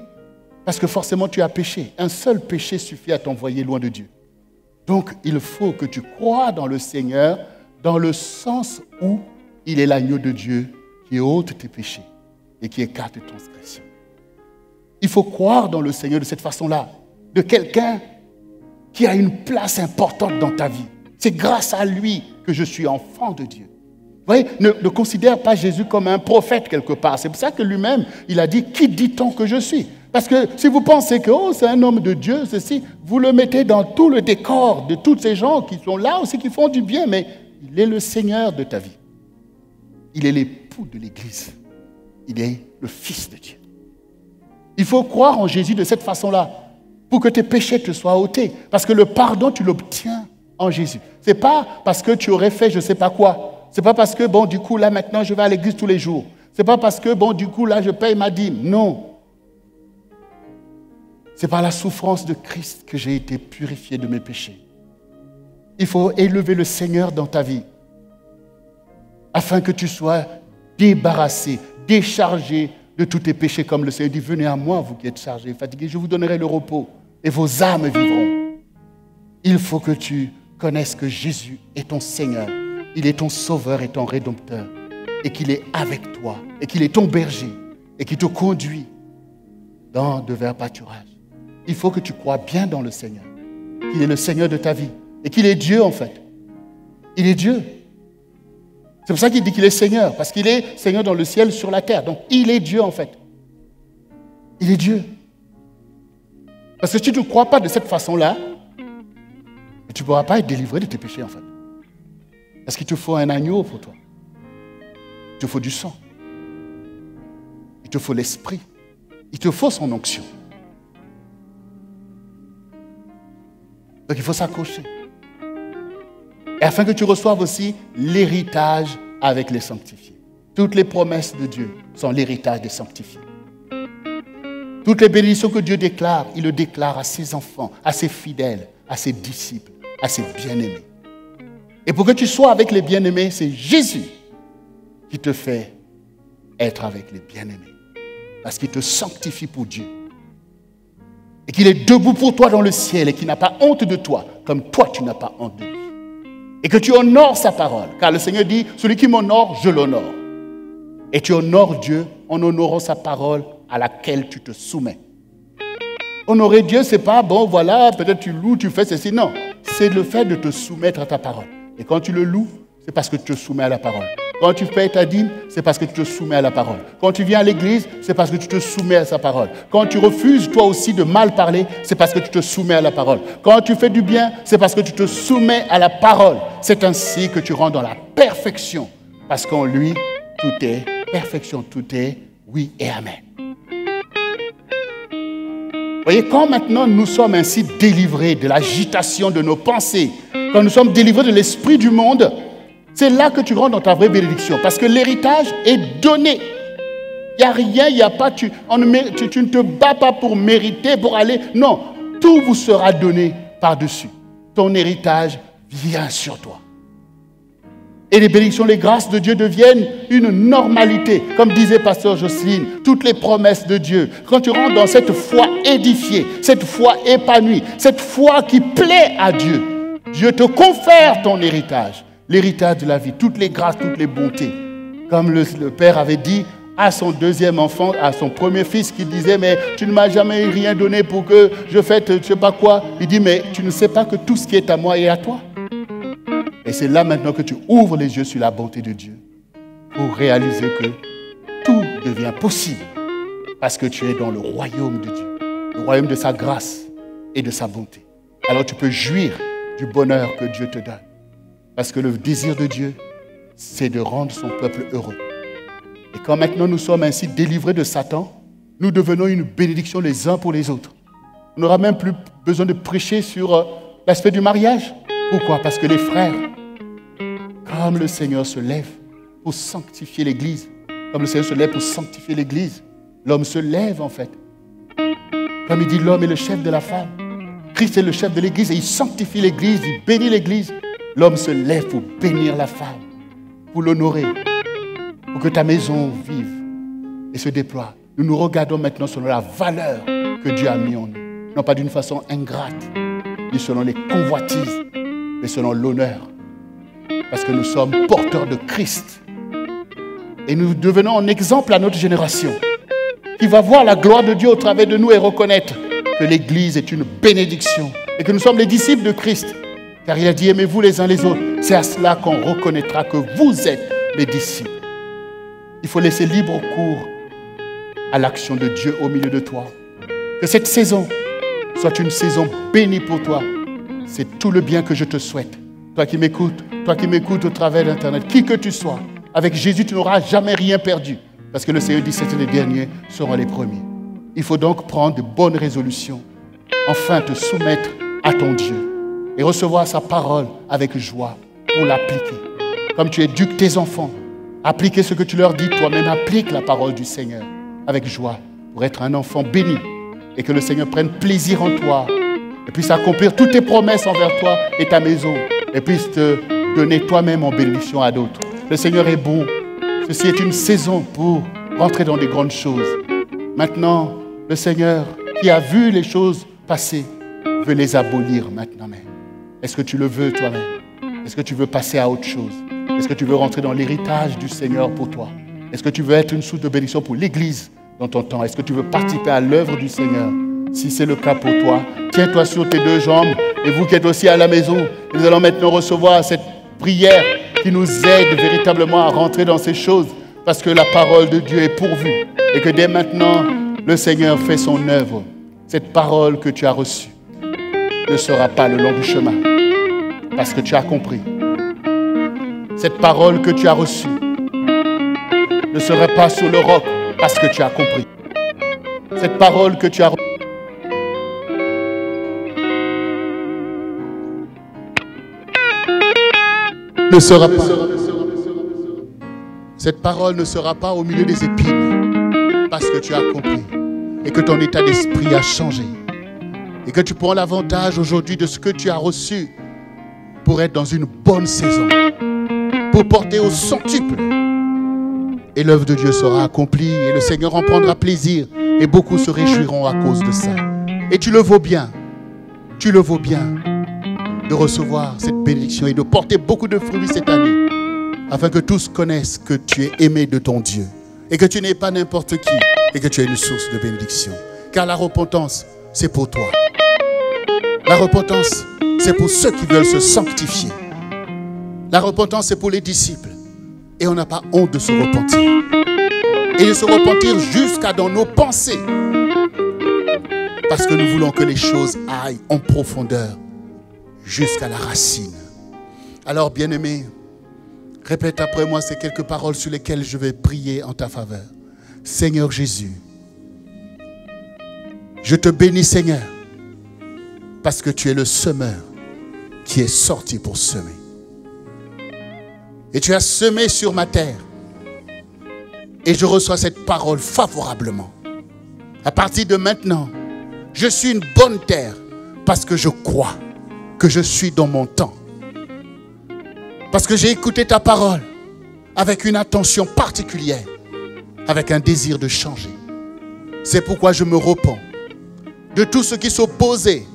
A: parce que forcément tu as péché. Un seul péché suffit à t'envoyer loin de Dieu. Donc, il faut que tu crois dans le Seigneur dans le sens où il est l'agneau de Dieu qui ôte tes péchés et qui écarte tes transgressions. Il faut croire dans le Seigneur de cette façon-là, de quelqu'un qui a une place importante dans ta vie. C'est grâce à lui que je suis enfant de Dieu. Vous voyez, ne considère pas Jésus comme un prophète quelque part. C'est pour ça que lui-même, il a dit, qui dit-on que je suis? Parce que si vous pensez que c'est un homme de Dieu, ceci, vous le mettez dans tout le décor de tous ces gens qui sont là aussi, qui font du bien, mais il est le Seigneur de ta vie. Il est l'époux de l'Église. Il est le Fils de Dieu. Il faut croire en Jésus de cette façon-là pour que tes péchés te soient ôtés. Parce que le pardon, tu l'obtiens en Jésus. Ce n'est pas parce que tu aurais fait je ne sais pas quoi. Ce n'est pas parce que, bon, du coup, là, maintenant, je vais à l'église tous les jours. Ce n'est pas parce que, bon, du coup, là, je paye ma dîme. Non. C'est par la souffrance de Christ que j'ai été purifié de mes péchés. Il faut élever le Seigneur dans ta vie afin que tu sois débarrassé, déchargé de tous tes péchés, comme le Seigneur dit, venez à moi, vous qui êtes chargés et fatigués, je vous donnerai le repos et vos âmes vivront. Il faut que tu connaisses que Jésus est ton Seigneur, il est ton Sauveur et ton Rédempteur, et qu'il est avec toi, et qu'il est ton berger, et qu'il te conduit dans de verts pâturages. Il faut que tu crois bien dans le Seigneur, qu'il est le Seigneur de ta vie, et qu'il est Dieu en fait. Il est Dieu. C'est pour ça qu'il dit qu'il est Seigneur, parce qu'il est Seigneur dans le ciel, sur la terre. Donc, il est Dieu en fait. Il est Dieu. Parce que si tu ne crois pas de cette façon-là, tu ne pourras pas être délivré de tes péchés en fait. Parce qu'il te faut un agneau pour toi. Il te faut du sang. Il te faut l'esprit. Il te faut son onction. Donc, il faut s'accrocher. Et afin que tu reçoives aussi l'héritage avec les sanctifiés. Toutes les promesses de Dieu sont l'héritage des sanctifiés. Toutes les bénédictions que Dieu déclare, il le déclare à ses enfants, à ses fidèles, à ses disciples, à ses bien-aimés. Et pour que tu sois avec les bien-aimés, c'est Jésus qui te fait être avec les bien-aimés. Parce qu'il te sanctifie pour Dieu. Et qu'il est debout pour toi dans le ciel et qu'il n'a pas honte de toi, comme toi tu n'as pas honte de lui. Et que tu honores sa parole. Car le Seigneur dit, celui qui m'honore, je l'honore. Et tu honores Dieu en honorant sa parole à laquelle tu te soumets. Honorer Dieu, c'est pas, bon voilà, peut-être tu loues, tu fais ceci. Non, c'est le fait de te soumettre à ta parole. Et quand tu le loues, c'est parce que tu te soumets à la parole. Quand tu payes ta dîme, c'est parce que tu te soumets à la parole. Quand tu viens à l'église, c'est parce que tu te soumets à sa parole. Quand tu refuses toi aussi de mal parler, c'est parce que tu te soumets à la parole. Quand tu fais du bien, c'est parce que tu te soumets à la parole. C'est ainsi que tu rentres dans la perfection. Parce qu'en lui, tout est perfection, tout est oui et amen. Vous voyez, quand maintenant nous sommes ainsi délivrés de l'agitation de nos pensées, quand nous sommes délivrés de l'esprit du monde, c'est là que tu rentres dans ta vraie bénédiction. Parce que l'héritage est donné. Il n'y a rien, il n'y a pas, tu ne te bats pas pour mériter, pour aller. Non, tout vous sera donné par-dessus. Ton héritage vient sur toi. Et les bénédictions, les grâces de Dieu deviennent une normalité. Comme disait Pasteur Jocelyne, toutes les promesses de Dieu. Quand tu rentres dans cette foi édifiée, cette foi épanouie, cette foi qui plaît à Dieu, Dieu te confère ton héritage. L'héritage de la vie, toutes les grâces, toutes les bontés. Comme le père avait dit à son deuxième enfant, à son premier fils, qui disait, mais tu ne m'as jamais rien donné pour que je fête je ne sais pas quoi. Il dit, mais tu ne sais pas que tout ce qui est à moi est à toi. Et c'est là maintenant que tu ouvres les yeux sur la bonté de Dieu pour réaliser que tout devient possible parce que tu es dans le royaume de Dieu, le royaume de sa grâce et de sa bonté. Alors tu peux jouir du bonheur que Dieu te donne. Parce que le désir de Dieu, c'est de rendre son peuple heureux. Et quand maintenant nous sommes ainsi délivrés de Satan, nous devenons une bénédiction les uns pour les autres. On n'aura même plus besoin de prêcher sur l'aspect du mariage. Pourquoi? Parce que les frères, comme le Seigneur se lève pour sanctifier l'Église, comme le Seigneur se lève pour sanctifier l'Église, l'homme se lève en fait. Comme il dit, l'homme est le chef de la femme. Christ est le chef de l'Église et il sanctifie l'Église, il bénit l'Église. L'homme se lève pour bénir la femme, pour l'honorer, pour que ta maison vive et se déploie. Nous nous regardons maintenant selon la valeur que Dieu a mis en nous. Non pas d'une façon ingrate, ni selon les convoitises, mais selon l'honneur. Parce que nous sommes porteurs de Christ. Et nous devenons un exemple à notre génération qui va voir la gloire de Dieu au travers de nous et reconnaître que l'Église est une bénédiction et que nous sommes les disciples de Christ. Car il a dit, aimez-vous les uns les autres. C'est à cela qu'on reconnaîtra que vous êtes les disciples. Il faut laisser libre cours à l'action de Dieu au milieu de toi. Que cette saison soit une saison bénie pour toi. C'est tout le bien que je te souhaite. Toi qui m'écoutes au travers d'Internet, qui que tu sois, avec Jésus, tu n'auras jamais rien perdu. Parce que le Seigneur dit, c'est les derniers seront les premiers. Il faut donc prendre de bonnes résolutions. Enfin, te soumettre à ton Dieu. Et recevoir sa parole avec joie pour l'appliquer. Comme tu éduques tes enfants, appliquer ce que tu leur dis, toi-même applique la parole du Seigneur avec joie pour être un enfant béni et que le Seigneur prenne plaisir en toi et puisse accomplir toutes tes promesses envers toi et ta maison et puisse te donner toi-même en bénédiction à d'autres. Le Seigneur est bon. Ceci est une saison pour rentrer dans des grandes choses. Maintenant, le Seigneur qui a vu les choses passer veut les abolir maintenant même. Est-ce que tu le veux toi-même? Est-ce que tu veux passer à autre chose? Est-ce que tu veux rentrer dans l'héritage du Seigneur pour toi? Est-ce que tu veux être une source de bénédiction pour l'Église dans ton temps? Est-ce que tu veux participer à l'œuvre du Seigneur? Si c'est le cas pour toi, tiens-toi sur tes deux jambes et vous qui êtes aussi à la maison, nous allons maintenant recevoir cette prière qui nous aide véritablement à rentrer dans ces choses parce que la parole de Dieu est pourvue et que dès maintenant, le Seigneur fait son œuvre. Cette parole que tu as reçue ne sera pas le long du chemin parce que tu as compris. Cette parole que tu as reçue ne sera pas sur le roc parce que tu as compris. Cette parole que tu as reçue ne sera pas. Cette parole ne sera pas au milieu des épines parce que tu as compris et que ton état d'esprit a changé et que tu prends l'avantage aujourd'hui de ce que tu as reçu pour être dans une bonne saison, pour porter au centuple. Et l'œuvre de Dieu sera accomplie et le Seigneur en prendra plaisir et beaucoup se réjouiront à cause de ça. Et tu le vaux bien de recevoir cette bénédiction et de porter beaucoup de fruits cette année, afin que tous connaissent que tu es aimé de ton Dieu et que tu n'es pas n'importe qui et que tu es une source de bénédiction. Car la repentance, c'est pour toi. La repentance, c'est pour ceux qui veulent se sanctifier. La repentance, c'est pour les disciples. Et on n'a pas honte de se repentir. Et de se repentir jusqu'à dans nos pensées. Parce que nous voulons que les choses aillent en profondeur jusqu'à la racine. Alors, bien-aimé, répète après moi ces quelques paroles sur lesquelles je vais prier en ta faveur. Seigneur Jésus, je te bénis, Seigneur, parce que tu es le semeur qui est sorti pour semer. Et tu as semé sur ma terre. Et je reçois cette parole favorablement. À partir de maintenant, je suis une bonne terre parce que je crois que je suis dans mon temps. Parce que j'ai écouté ta parole avec une attention particulière, avec un désir de changer. C'est pourquoi je me repens de tout ce qui s'opposait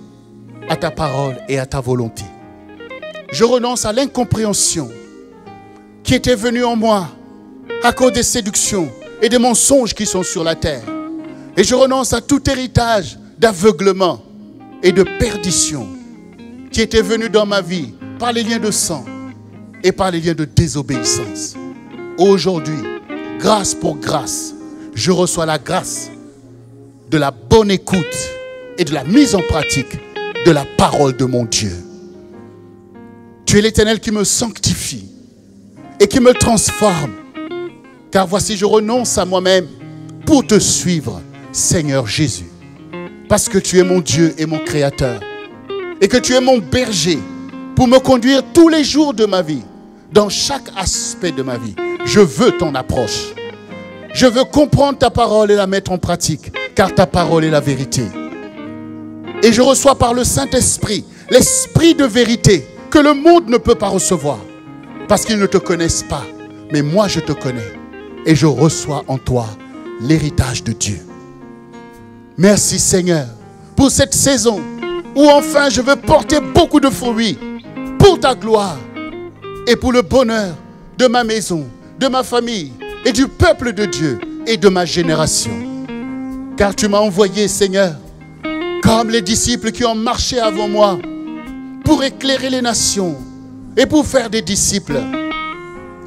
A: à ta parole et à ta volonté. Je renonce à l'incompréhension qui était venue en moi à cause des séductions et des mensonges qui sont sur la terre. Et je renonce à tout héritage d'aveuglement et de perdition qui était venu dans ma vie par les liens de sang et par les liens de désobéissance. Aujourd'hui, grâce pour grâce, je reçois la grâce de la bonne écoute et de la mise en pratique de la parole de mon Dieu. Tu es l'Éternel qui me sanctifie et qui me transforme. Car voici, je renonce à moi-même pour te suivre, Seigneur Jésus. Parce que tu es mon Dieu et mon Créateur. Et que tu es mon berger pour me conduire tous les jours de ma vie, dans chaque aspect de ma vie. Je veux ton approche. Je veux comprendre ta parole et la mettre en pratique, car ta parole est la vérité. Et je reçois par le Saint-Esprit, l'Esprit de vérité, que le monde ne peut pas recevoir, parce qu'ils ne te connaissent pas. Mais moi, je te connais, et je reçois en toi l'héritage de Dieu. Merci Seigneur, pour cette saison, où enfin je veux porter beaucoup de fruits, pour ta gloire, et pour le bonheur de ma maison, de ma famille, et du peuple de Dieu, et de ma génération. Car tu m'as envoyé, Seigneur, comme les disciples qui ont marché avant moi, pour éclairer les nations, et pour faire des disciples,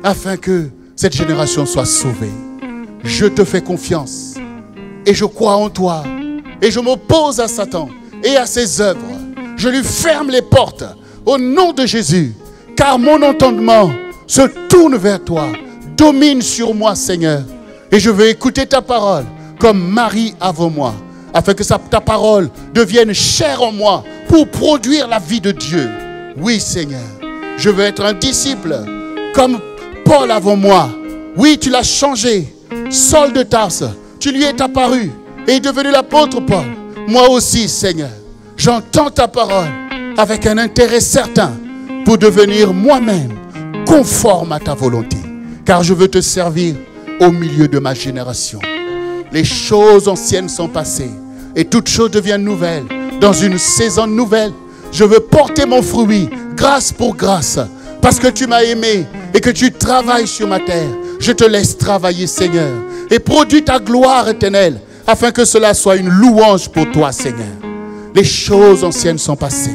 A: afin que cette génération soit sauvée. Je te fais confiance, et je crois en toi, et je m'oppose à Satan, et à ses œuvres. Je lui ferme les portes, au nom de Jésus, car mon entendement se tourne vers toi. Domine sur moi, Seigneur. Et je veux écouter ta parole comme Marie avant moi, afin que ta parole devienne chair en moi pour produire la vie de Dieu. Oui, Seigneur. Je veux être un disciple comme Paul avant moi. Oui, tu l'as changé. Saul de Tarse, tu lui es apparu et est devenu l'apôtre Paul. Moi aussi, Seigneur, j'entends ta parole avec un intérêt certain pour devenir moi-même conforme à ta volonté. Car je veux te servir au milieu de ma génération. Les choses anciennes sont passées et toutes choses deviennent nouvelles. Dans une saison nouvelle, je veux porter mon fruit, grâce pour grâce. Parce que tu m'as aimé et que tu travailles sur ma terre. Je te laisse travailler, Seigneur. Et produis ta gloire éternelle, afin que cela soit une louange pour toi, Seigneur. Les choses anciennes sont passées.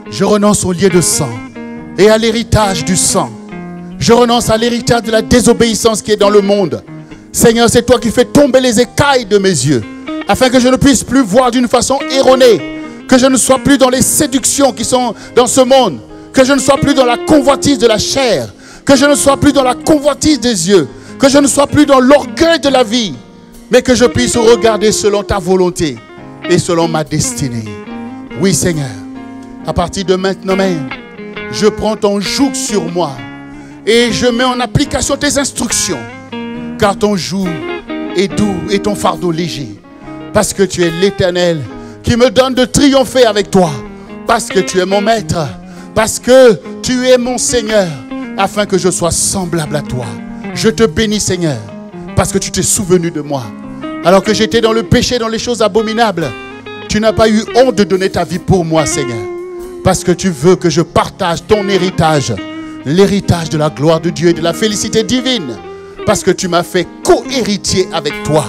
A: Je renonce au lien de sang et à l'héritage du sang. Je renonce à l'héritage de la désobéissance qui est dans le monde. Seigneur, c'est toi qui fais tomber les écailles de mes yeux, afin que je ne puisse plus voir d'une façon erronée, que je ne sois plus dans les séductions qui sont dans ce monde, que je ne sois plus dans la convoitise de la chair, que je ne sois plus dans la convoitise des yeux, que je ne sois plus dans l'orgueil de la vie, mais que je puisse regarder selon ta volonté et selon ma destinée. Oui, Seigneur, à partir de maintenant même, je prends ton joug sur moi et je mets en application tes instructions, car ton joug est doux et ton fardeau léger, parce que tu es l'Éternel qui me donne de triompher avec toi, parce que tu es mon maître, Parce que tu es mon Seigneur, afin que je sois semblable à toi. Je te bénis, Seigneur, parce que tu t'es souvenu de moi. Alors que j'étais dans le péché, dans les choses abominables, tu n'as pas eu honte de donner ta vie pour moi, Seigneur. Parce que tu veux que je partage ton héritage, l'héritage de la gloire de Dieu et de la félicité divine. Parce que tu m'as fait co-héritier avec toi.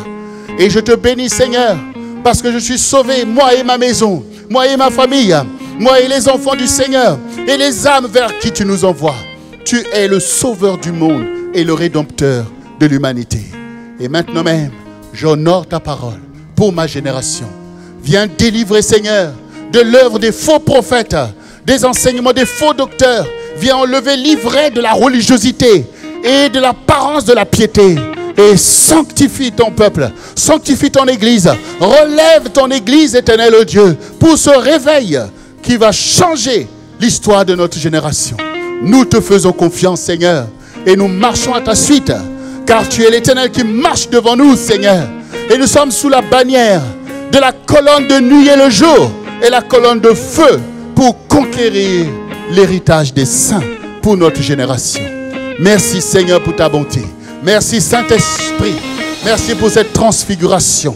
A: Et je te bénis, Seigneur, parce que je suis sauvé, moi et ma maison, moi et ma famille, moi et les enfants du Seigneur, et les âmes vers qui tu nous envoies. Tu es le sauveur du monde et le rédempteur de l'humanité. Et maintenant même, j'honore ta parole pour ma génération. Viens délivrer, Seigneur, de l'œuvre des faux prophètes, des enseignements des faux docteurs. Viens enlever l'ivraie de la religiosité et de l'apparence de la piété. Et sanctifie ton peuple, sanctifie ton église. Relève ton église, éternel Dieu, pour ce réveil qui va changer l'histoire de notre génération. Nous te faisons confiance, Seigneur, et nous marchons à ta suite, car tu es l'Éternel qui marche devant nous, Seigneur. Et nous sommes sous la bannière de la colonne de nuit et le jour, et la colonne de feu, pour conquérir l'héritage des saints pour notre génération. Merci, Seigneur, pour ta bonté. Merci, Saint-Esprit. Merci pour cette transfiguration.